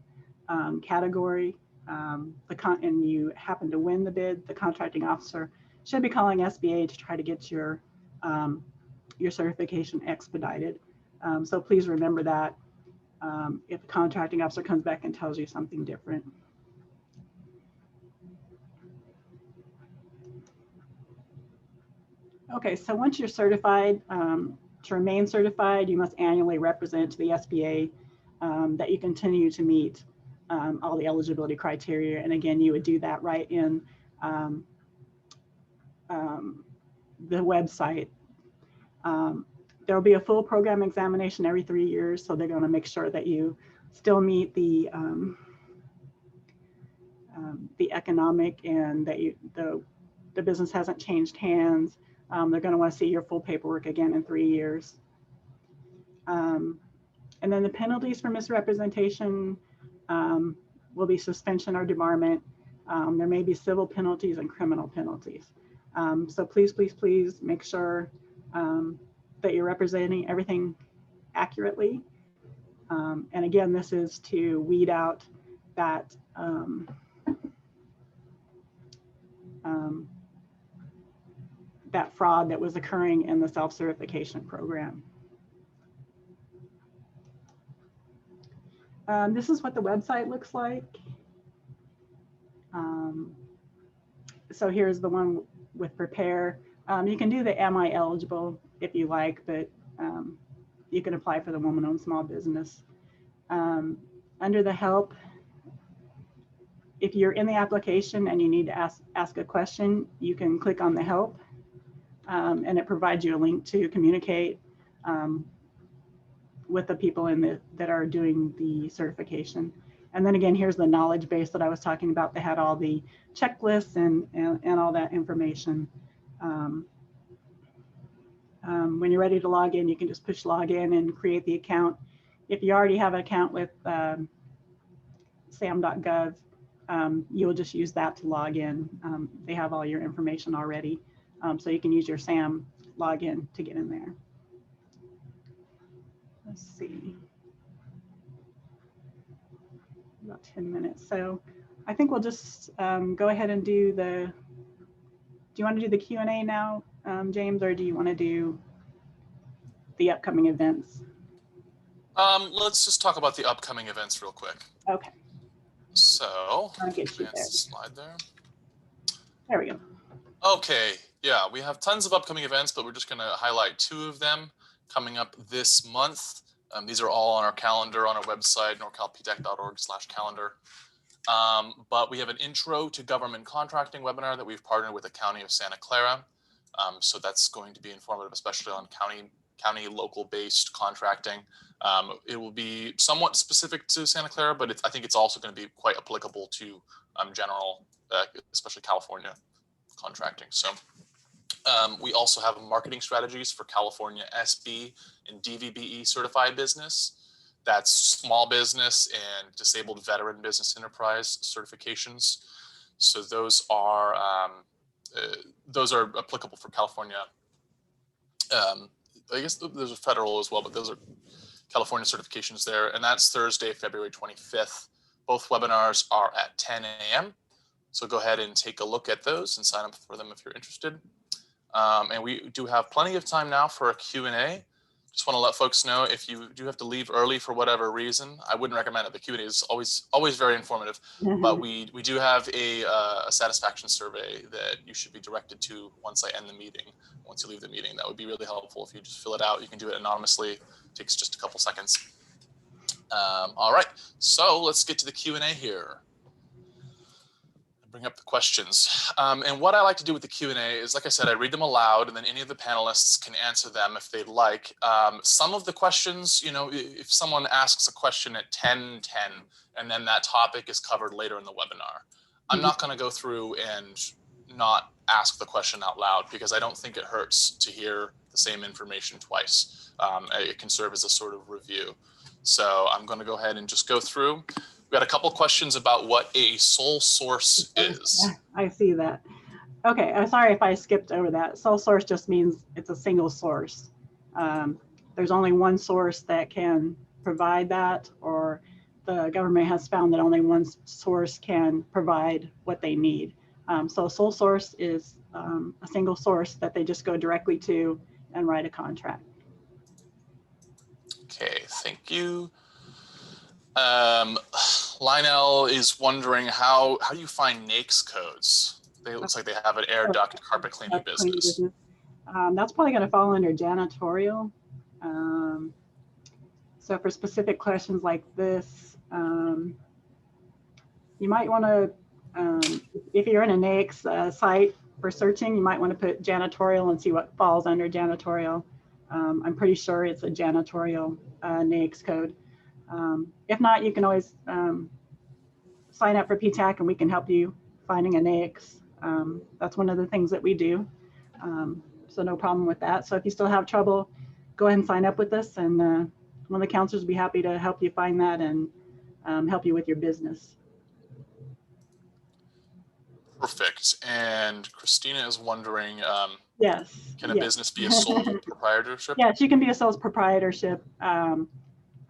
category, and you happen to win the bid, the contracting officer should be calling SBA to try to get your certification expedited. So please remember that if the contracting officer comes back and tells you something different. Okay, so once you're certified, To remain certified, you must annually represent to the SBA that you continue to meet all the eligibility criteria. And again, you would do that right in the website. There will be a full program examination every 3 years, so they're going to make sure that you still meet the economic and that the business hasn't changed hands. They're going to want to see your full paperwork again in 3 years. And then the penalties for misrepresentation will be suspension or debarment. There may be civil penalties and criminal penalties. So please, please, please make sure that you're representing everything accurately. And again, this is to weed out that that fraud that was occurring in the self-certification program. This is what the website looks like. So here's the one with prepare. You can do the am I eligible if you like, but you can apply for the woman-owned small business. Under the help, if you're in the application and you need to ask a question, you can click on the help and it provides you a link to communicate with the people that are doing the certification. And then again, here's the knowledge base that I was talking about. They had all the checklists and all that information. When you're ready to log in, you can just push log in and create the account. If you already have an account with sam.gov, you'll just use that to log in. They have all your information already. So you can use your SAM login to get in there. Let's see. About 10 minutes. So I think we'll just go ahead and do you want to do the Q&A now, James, or do you want to do the upcoming events? Let's just talk about the upcoming events real quick. Okay. So, I'll get you advance there. the slide there. There we go. Okay, yeah, we have tons of upcoming events, but we're just going to highlight 2 of them coming up this month. These are all on our calendar on our website, norcalptac.org/calendar. But we have an intro to government contracting webinar that we've partnered with the County of Santa Clara. So that's going to be informative, especially on county local-based contracting. It will be somewhat specific to Santa Clara, but I think it's also going to be quite applicable to general, especially California contracting. So we also have marketing strategies for California Sb and DVBE certified business. That's small business and disabled veteran business enterprise certifications. So those are applicable for California. I guess there's a federal as well, but those are California certifications there. And that's Thursday, February 25th. Both webinars are at 10 a.m. So go ahead and take a look at those and sign up for them if you're interested. And we do have plenty of time now for a Q&A. Just want to let folks know if you do have to leave early for whatever reason, I wouldn't recommend it. The Q&A is always very informative, but we do have a satisfaction survey that you should be directed to once I end the meeting. Once you leave the meeting, that would be really helpful if you just fill it out. You can do it anonymously. It takes just a couple seconds. All right, so let's get to the Q&A here. Bring up the questions. And what I like to do with the Q&A is, like I said, I read them aloud and then any of the panelists can answer them if they'd like. Some of the questions, you know, if someone asks a question at 10:10 and then that topic is covered later in the webinar, I'm not going to go through and not ask the question out loud because I don't think it hurts to hear the same information twice. It can serve as a sort of review. So I'm going to go ahead and just go through. We got a couple questions about what a sole source is. Yeah, I see that. Okay, I'm sorry if I skipped over that. Sole source just means it's a single source. There's only one source that can provide that, or the government has found that only one source can provide what they need. So a sole source is a single source that they just go directly to and write a contract. Okay, thank you. Lionel is wondering how do you find NAICS codes? It looks like they have an air duct carpet cleaning business. That's probably going to fall under janitorial. So for specific questions like this, you might want to, if you're in a NAICS site for searching, you might want to put janitorial and see what falls under janitorial. I'm pretty sure it's a janitorial NAICS code. If not, you can always sign up for PTAC and we can help you finding a NAICS. That's one of the things that we do. So no problem with that. So if you still have trouble, go ahead and sign up with us, and one of the counselors will be happy to help you find that and help you with your business. Perfect. And Christina is wondering, Yes. can a business be a sole proprietorship? Yes, you can be a sole proprietorship. I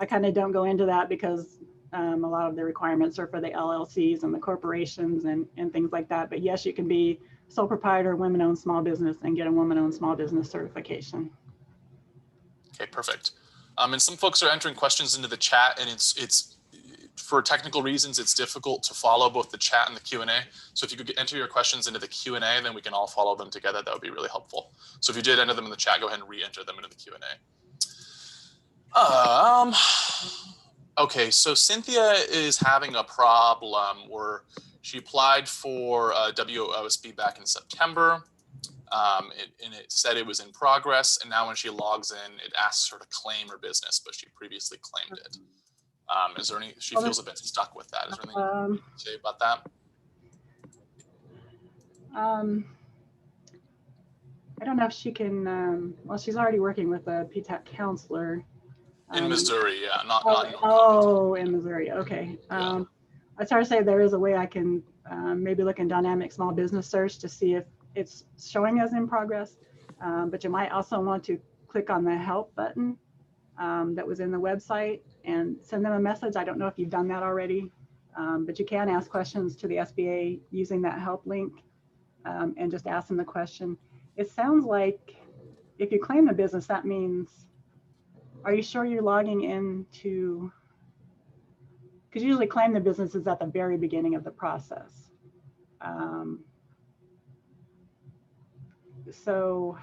kind of don't go into that because a lot of the requirements are for the LLCs and the corporations and things like that. But yes, you can be sole proprietor, women-owned small business, and get a woman-owned small business certification. Okay, perfect. And some folks are entering questions into the chat, and it's for technical reasons, it's difficult to follow both the chat and the Q&A. So if you could enter your questions into the Q&A, then we can all follow them together. That would be really helpful. So if you did enter them in the chat, go ahead and re-enter them into the Q&A. Okay, so Cynthia is having a problem where she applied for WOSB back in September. And it said it was in progress, and now when she logs in, it asks her to claim her business, but she previously claimed it. Is there any? She feels a bit stuck with that. Is there anything you can say about that? I don't know if she can. Well, she's already working with a PTAC counselor. In Missouri, yeah, not in Missouri. Okay. I started to say there is a way I can maybe look in dynamic small business search to see if it's showing as in progress. But you might also want to click on the help button that was in the website and send them a message. I don't know if you've done that already, but you can ask questions to the SBA using that help link and just ask them the question. It sounds like if you claim the business, that means, are you sure you're logging into, because usually claim the business is at the very beginning of the process. So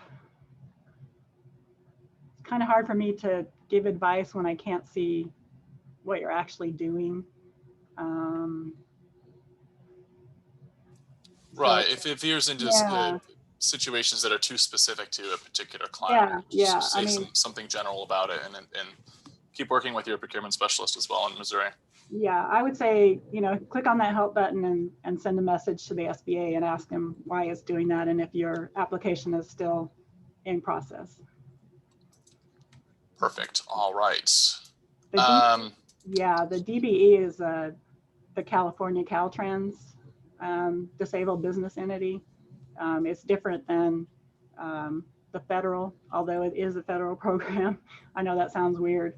it's kind of hard for me to give advice when I can't see what you're actually doing. Right. If it veers into situations that are too specific to a particular client, say something general about it, and keep working with your procurement specialist as well in Missouri. Yeah, I would say, click on that help button and send a message to the SBA and ask them why it's doing that and if your application is still in process. Perfect. All right. The DBE is the California Caltrans disabled business entity. It's different than the federal, although it is a federal program. I know that sounds weird.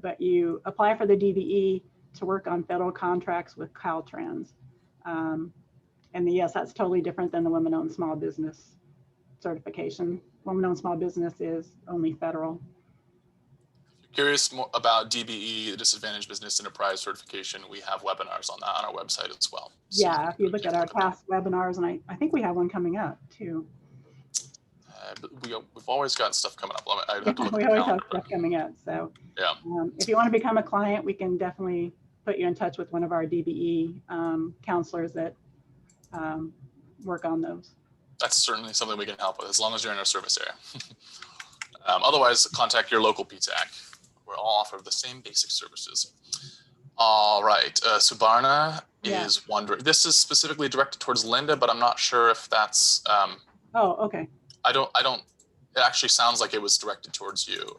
But you apply for the DBE to work on federal contracts with Caltrans. And yes, that's totally different than the women-owned small business certification. Women-owned small business is only federal. If you're curious more about DBE, the Disadvantaged Business Enterprise Certification, we have webinars on that on our website as well. So yeah, if you look at our past webinars, and I think we have one coming up too. We've always got stuff coming up. I'd have to look we at the always calendar. have stuff coming up. So yeah, if you want to become a client, we can definitely put you in touch with one of our DBE counselors that work on those. That's certainly something we can help with as long as you're in our service area. Otherwise, contact your local PTAC. We all offer the same basic services. All right, Subarna is wondering. This is specifically directed towards Linda, but I'm not sure if that's. Oh, okay. I don't. It actually sounds like it was directed towards you,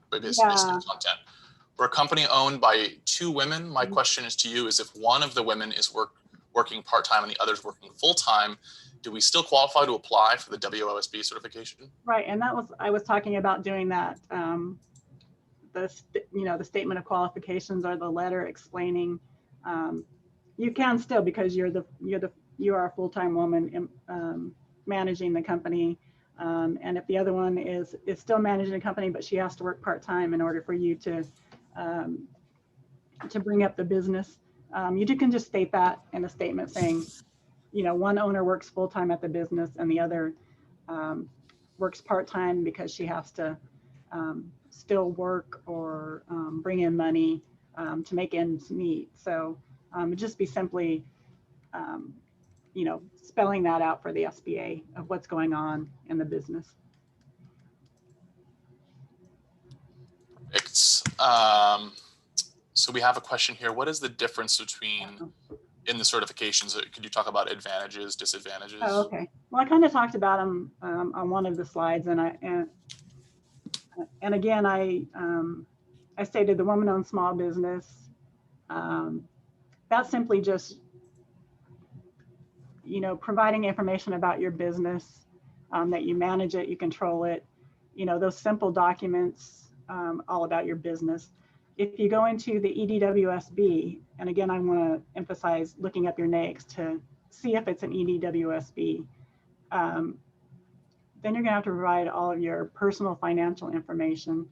based on content. We're a company owned by 2 women. My question is to you: is if one of the women is working part-time and the other's working full-time, do we still qualify to apply for the WOSB certification? Right, and I was talking about doing that. The statement of qualifications or the letter explaining. You can still, because you are a full-time woman managing the company. And if the other one is still managing the company, but she has to work part-time in order for you to bring up the business, you can just state that in a statement saying, one owner works full-time at the business and the other works part-time because she has to still work or bring in money to make ends meet. So it'd just be simply, you know, spelling that out for the SBA of what's going on in the business. It's, so we have a question here. What is the difference between in the certifications? Could you talk about advantages, disadvantages? Oh, okay. Well, I kind of talked about them on one of the slides, and again, I stated the woman-owned small business. That's simply just, you know, providing information about your business, that you manage it, you control it, you know, those simple documents, all about your business. If you go into the EDWSB, and again, I want to emphasize looking up your NAICS to see if it's an EDWSB, then you're going to have to provide all of your personal financial information.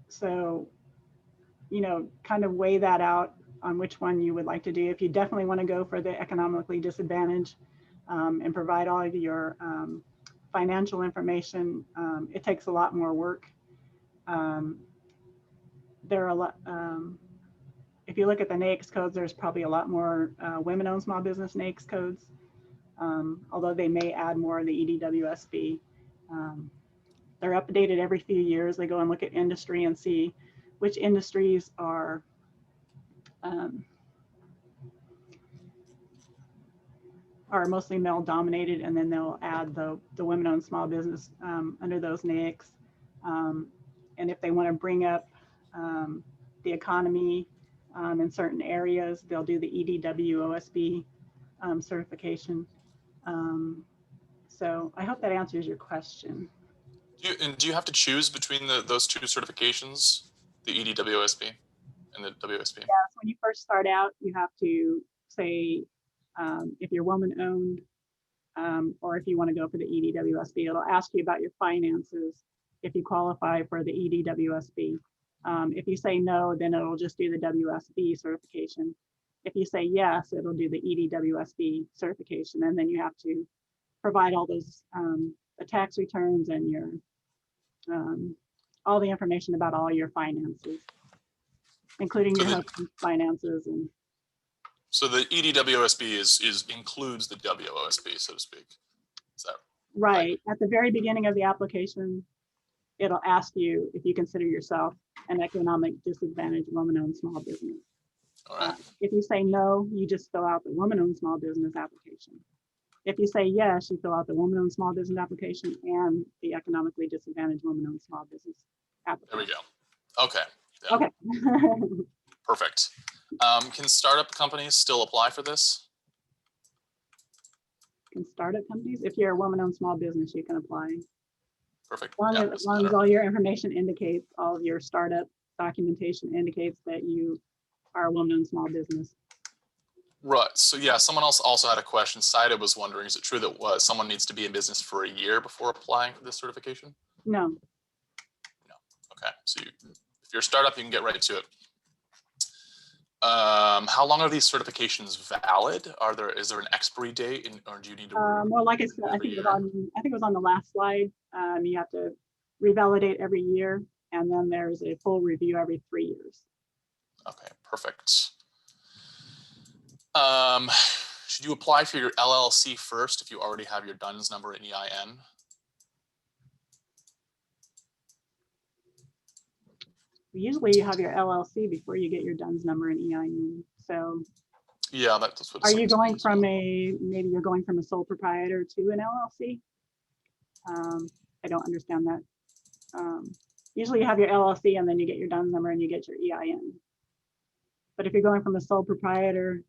So, you know, kind of weigh that out on which one you would like to do. If you definitely want to go for the economically disadvantaged and provide all of your financial information, it takes a lot more work. There are a lot, if you look at the NAICS codes, there's probably a lot more women-owned small business NAICS codes, although they may add more of the EDWSB. They're updated every few years. They go and look at industry and see which industries are mostly male dominated, and then they'll add the women-owned small business under those NAICS. And if they want to bring up the economy in certain areas, they'll do the EDWOSB certification. So I hope that answers your question. Do you have to choose between those two certifications, the EDWOSB and the WSB? Yes, when you first start out, you have to say if you're woman-owned or if you want to go for the EDWSB. It'll ask you about your finances if you qualify for the EDWSB. If you say no, then it'll just do the WSB certification. If you say yes, it'll do the EDWSB certification, and then you have to provide all those the tax returns and your all the information about all your finances, including your husband's finances. And so the EDWOSB includes the WOSB, so to speak. Is that right? At the very beginning of the application, it'll ask you if you consider yourself an economic disadvantaged woman-owned small business. all right? If you say no, you just fill out the woman-owned small business application. If you say yes, you fill out the woman-owned small business application and the economically disadvantaged woman-owned small business application. There we go. Okay. Yeah. Okay. Perfect. Can startup companies still apply for this? Can startup companies, if you're a woman-owned small business, you can apply. Perfect. As long as all your information indicates, all of your startup documentation indicates that you are a woman-owned small business. Right. So yeah, someone else also had a question. Saida was wondering, is it true that someone needs to be in business for a year before applying for this certification? No. No. Okay. So if you're a startup, you can get right to it. How long are these certifications valid? Is there an expiry date, or do you need to? Well, like I said, I think it was on the last slide. You have to revalidate every year, and then there's a full review every 3 years. Okay, perfect. Should you apply for your LLC first if you already have your DUNS number and EIN? Usually you have your LLC before you get your DUNS number and EIN. So yeah, that's what. Are you going from maybe you're going from a sole proprietor to an LLC? I don't understand that. Usually you have your LLC and then you get your DUNS number and you get your EIN. But if you're going from a sole proprietor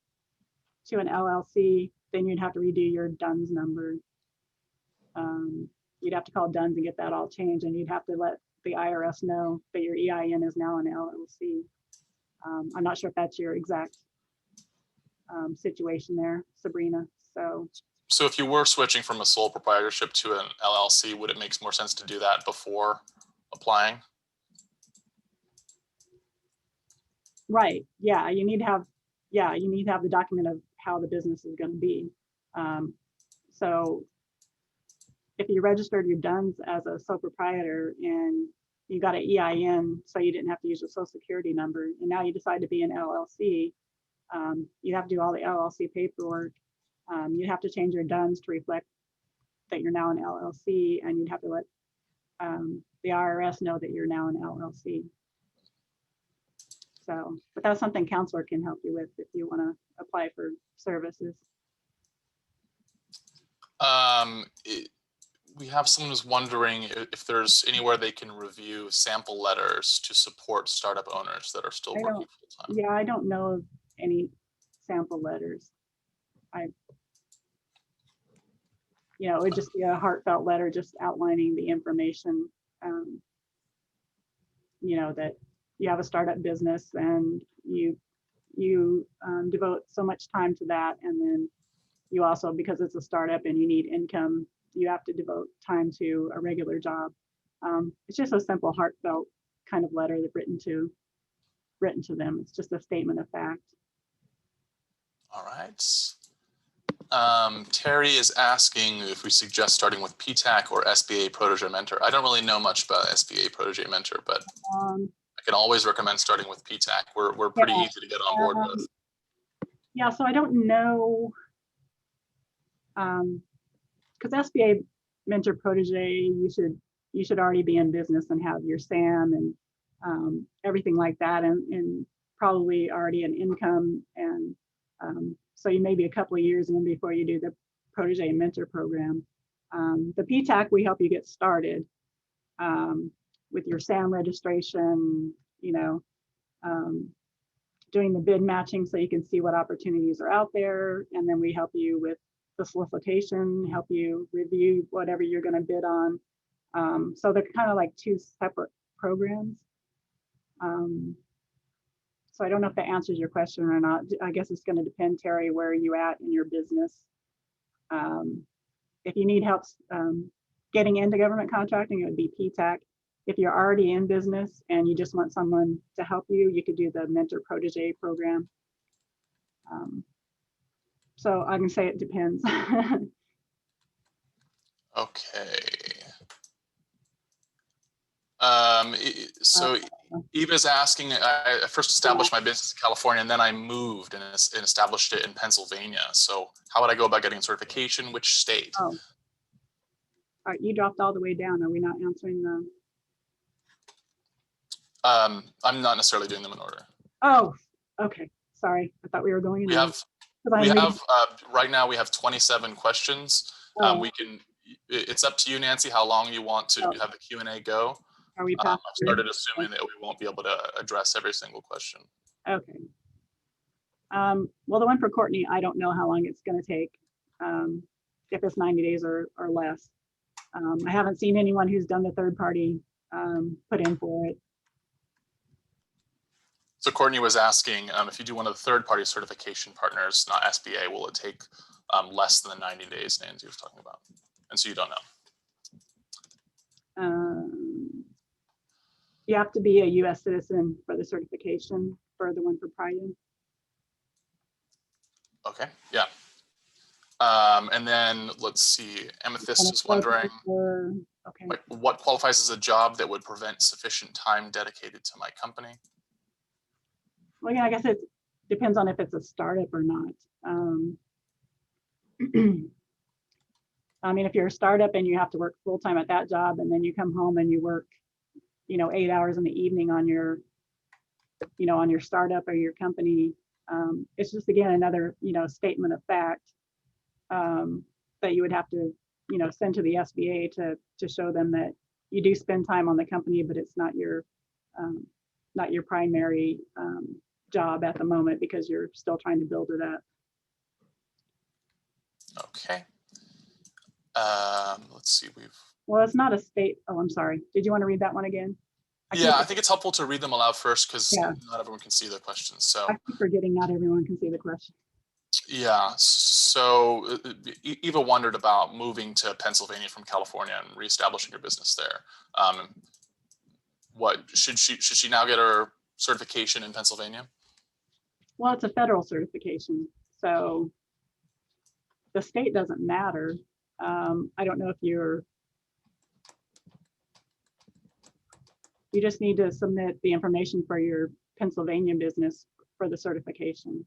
to an LLC, then you'd have to redo your DUNS number. You'd have to call DUNS and get that all changed, and you'd have to let the IRS know that your EIN is now an LLC. I'm not sure if that's your exact situation there, Sabrina. So if you were switching from a sole proprietorship to an LLC, would it make more sense to do that before applying? Right. Yeah, you need to have the document of how the business is going to be. So if you registered your DUNS as a sole proprietor and you got an EIN, so you didn't have to use your social security number, and now you decide to be an LLC, you have to do all the LLC paperwork. You have to change your DUNS to reflect that you're now an LLC, and you'd have to let the IRS know that you're now an LLC. So, but that's something counselor can help you with if you want to apply for services. We have someone who's wondering if there's anywhere they can review sample letters to support startup owners that are still working full time. Yeah, I don't know of any sample letters. It would just be a heartfelt letter just outlining the information, that you have a startup business and you devote so much time to that. And then you also, because it's a startup and you need income, you have to devote time to a regular job. It's just a simple heartfelt kind of letter that written to them. It's just a statement of fact. All right. Terry is asking if we suggest starting with PTAC or Sba Protege Mentor. I don't really know much about Sba Protege Mentor, but I can always recommend starting with PTAC. We're pretty easy to get on board with. Yeah, so I don't know, because Sba Mentor Protege, you should already be in business and have your SAM and everything like that, and probably already an income, and so you may be a couple of years in before you do the Protege Mentor program. The PTAC, we help you get started with your SAM registration, doing the bid matching so you can see what opportunities are out there, and then we help you with the solicitation, help you review whatever you're going to bid on. So they're kind of like two separate programs. So I don't know if that answers your question or not. I guess it's going to depend, Terry, where you at in your business. If you need help getting into government contracting, it would be PTAC. If you're already in business and you just want someone to help you, you could do the Mentor Protege program. So I can say it depends. Okay. So Eva's asking, I first established my business in California and then I moved and established it in Pennsylvania. So how would I go about getting certification? Which state? Oh. All right, you dropped all the way down. Are we not answering the? I'm not necessarily doing them in order. Oh, okay. Sorry, I thought we were going in. Right now we have 27 questions. It's up to you, Nancy, how long you want to have the Q&A go. Are we I've started assuming that we won't be able to address every single question. Okay. Well, the one for Courtney, I don't know how long it's going to take, if it's 90 days or less. I haven't seen anyone who's done the third party put in for it. So Courtney was asking if you do one of the third party certification partners, not SBA, will it take less than the 90 days Nancy was talking about? And so you don't know. You have to be a U.S. citizen for the certification for the one for Priden. Okay, yeah. And then let's see, Amethyst is wondering, what qualifies as a job that would prevent sufficient time dedicated to my company? Well, yeah, I guess it depends on if it's a startup or not. I mean, if you're a startup and you have to work full time at that job, and then you come home and you work, 8 hours in the evening on your, on your startup or your company, it's just, again, another, statement of fact that you would have to, send to the SBA to show them that you do spend time on the company, but it's not your primary job at the moment because you're still trying to build it up. Okay. Let's see, Well, it's not a state. Oh, I'm sorry. Did you want to read that one again? I think it's helpful to read them aloud first because Yeah. not everyone can see the questions. So I keep forgetting not everyone can see the question. Yeah, so Eva wondered about moving to Pennsylvania from California and reestablishing her business there. What should she now get her certification in Pennsylvania? Well, it's a federal certification, so the state doesn't matter. I don't know if you just need to submit the information for your Pennsylvania business for the certification.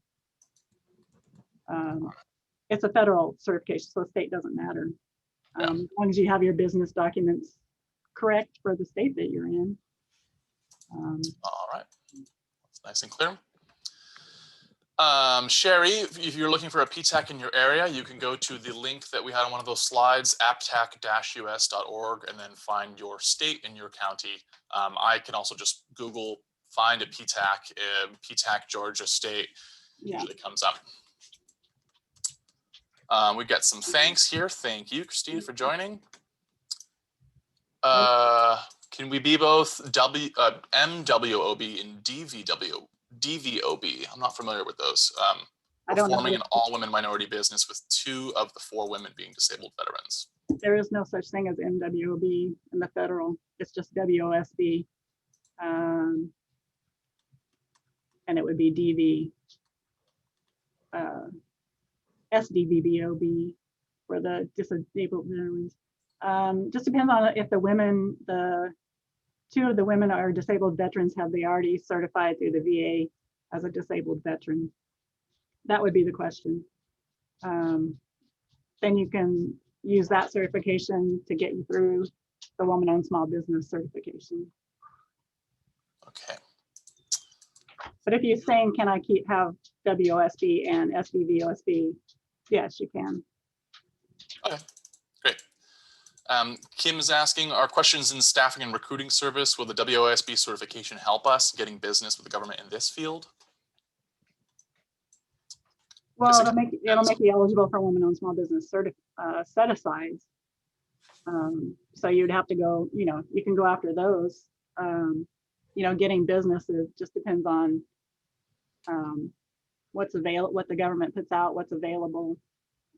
It's a federal certification, so the state doesn't matter. Yeah. As long as you have your business documents correct for the state that you're in. All right, that's nice and clear. Sherry, if you're looking for a PTAC in your area, you can go to the link that we had on one of those slides, aptac-us.org, and then find your state and your county. I can also just Google find a PTAC, PTAC Georgia State, usually comes up. We've got some thanks here. Thank you, Christine, for joining. Can we be both MWOB and DVOB? I'm not familiar with those. We're forming an all-women minority business with 2 of the 4 women being disabled veterans. There is no such thing as MWOB in the federal. It's just WOSB. And it would be SDVBOB for the disabled veterans. Just depends on if the women, 2 of the women are disabled veterans, have they already certified through the VA as a disabled veteran? That would be the question. Then you can use that certification to get you through the woman-owned small business certification. Okay. But if you're saying, can I have WOSB and SDVOSB? Yes, you can. Okay, great. Kim is asking, are questions in staffing and recruiting service, will the WOSB certification help us getting business with the government in this field? Well, it'll make you eligible for women-owned small business set-asides. So you'd have to go, you can go after those. Getting business, it just depends on what's available, what the government puts out, what's available,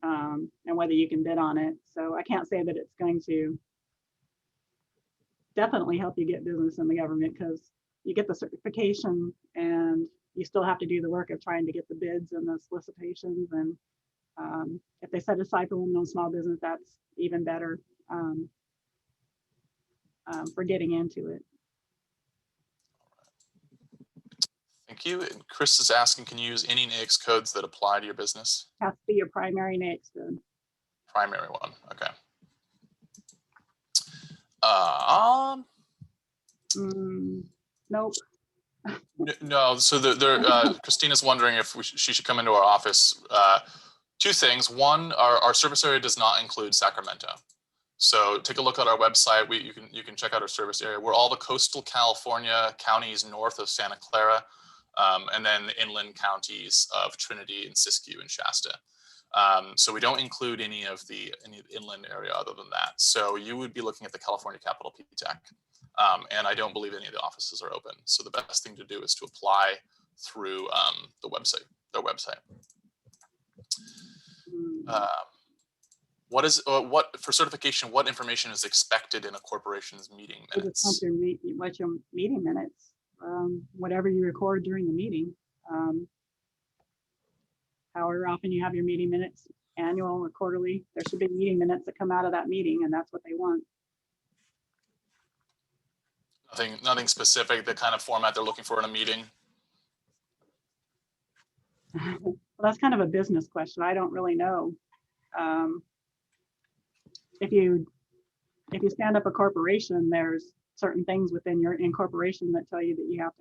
and whether you can bid on it. So I can't say that it's going to definitely help you get business in the government, because you get the certification and you still have to do the work of trying to get the bids and the solicitations. And if they set aside for women-owned small business, that's even better for getting into it. Thank you. And Chris is asking, can you use any NAICS codes that apply to your business? Has to be your primary NAICS code. Primary one, okay. Nope. No, so Christina's wondering if she should come into our office. 2 things. One, our service area does not include Sacramento. So take a look at our website. You can check out our service area. We're all the coastal California counties north of Santa Clara, and then the inland counties of Trinity and Siskiyou and Shasta. So we don't include any of the inland area other than that. So you would be looking at the California Capital PTAC. And I don't believe any of the offices are open. So the best thing to do is to apply through their website. What for certification, what information is expected in a corporation's meeting minutes? Just want your meeting minutes, whatever you record during the meeting. However often you have your meeting minutes, annual or quarterly, there should be meeting minutes that come out of that meeting, and that's what they want. Nothing specific, the kind of format they're looking for in a meeting? Well, that's kind of a business question. I don't really know. If you stand up a corporation, there's certain things within your incorporation that tell you that you have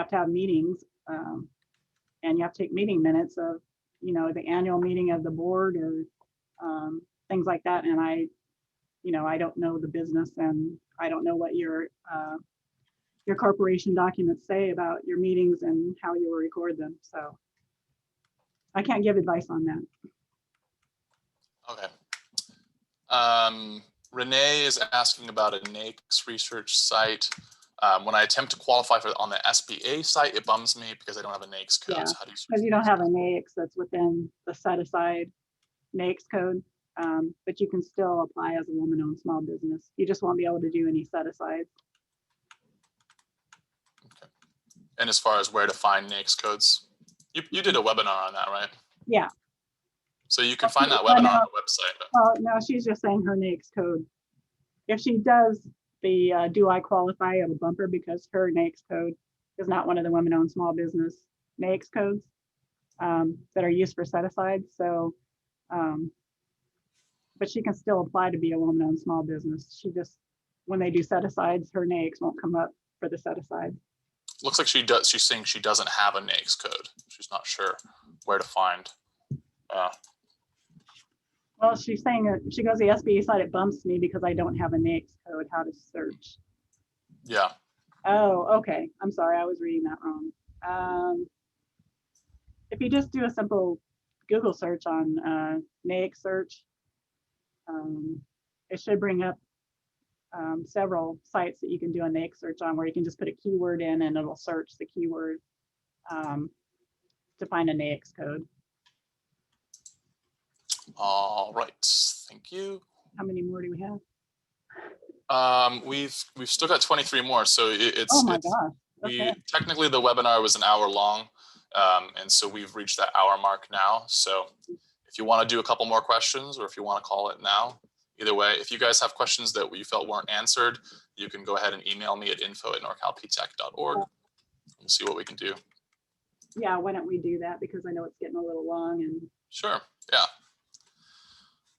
to have meetings, and you have to take meeting minutes of, the annual meeting of the board or things like that. And I don't know the business, and I don't know what your corporation documents say about your meetings and how you will record them. So I can't give advice on that. Okay. Renee is asking about a NAICS research site. When I attempt to qualify on the SBA site, it bums me because I don't have a NAICS code. Yeah, so how do you because you don't have a NAICS that's within the set-aside NAICS code, but you can still apply as a woman-owned small business. You just won't be able to do any set-asides. Okay. And as far as where to find NAICS codes, you did a webinar on that, right? Yeah. So you can find that webinar on the website. Well, no, she's just saying her NAICS code. If she does the do I qualify, it'll bump her because her NAICS code is not one of the women-owned small business NAICS codes that are used for set-asides. So, but she can still apply to be a woman-owned small business. She just, when they do set-asides, her NAICS won't come up for the set-aside. Looks like she does. She's saying she doesn't have a NAICS code. She's not sure where to find. Well, she's saying that she goes to the SBA side, it bumps me because I don't have a NAICS code, how to search. Yeah. Oh, okay. I'm sorry, I was reading that wrong. If you just do a simple Google search on NAICS search, it should bring up several sites that you can do a NAICS search on where you can just put a keyword in and it'll search the keyword to find a NAICS code. All right. Thank you. How many more do we have? We've still got 23 more. So it's, oh my gosh. Okay. Technically the webinar was an hour long. And so we've reached that hour mark now. So if you want to do a couple more questions or if you want to call it now, either way, if you guys have questions that you felt weren't answered, you can go ahead and email me at info@norcalptech.org. We'll see what we can do. Yeah, why don't we do that? Because I know it's getting a little long. And sure. Yeah.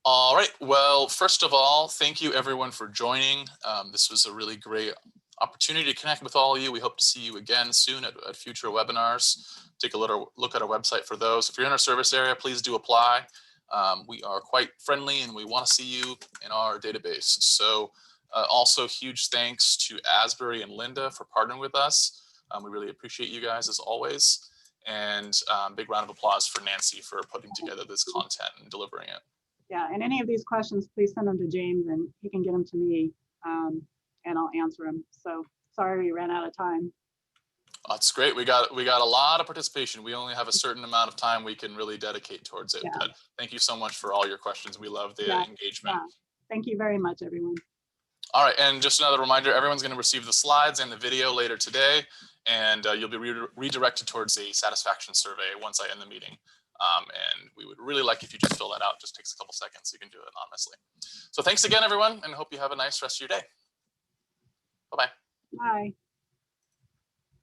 All right. Well, first of all, thank you everyone for joining. This was a really great opportunity to connect with all of you. We hope to see you again soon at future webinars. Take a little look at our website for those. If you're in our service area, please do apply. We are quite friendly and we want to see you in our database. So also huge thanks to Asbury and Linda for partnering with us. We really appreciate you guys as always. And big round of applause for Nancy for putting together this content and delivering it. Yeah, and any of these questions, please send them to James and he can get them to me and I'll answer them. So sorry we ran out of time. That's great. We got a lot of participation. We only have a certain amount of time we can really dedicate towards it. Yeah. But thank you so much for all your questions. We love the engagement. Yeah. Thank you very much, everyone. All right, and just another reminder, everyone's going to receive the slides and the video later today, and you'll be redirected towards a satisfaction survey once I end the meeting. And we would really like if you just fill that out. It just takes a couple seconds. You can do it anonymously. So thanks again, everyone, and hope you have a nice rest of your day. Bye-bye. Bye.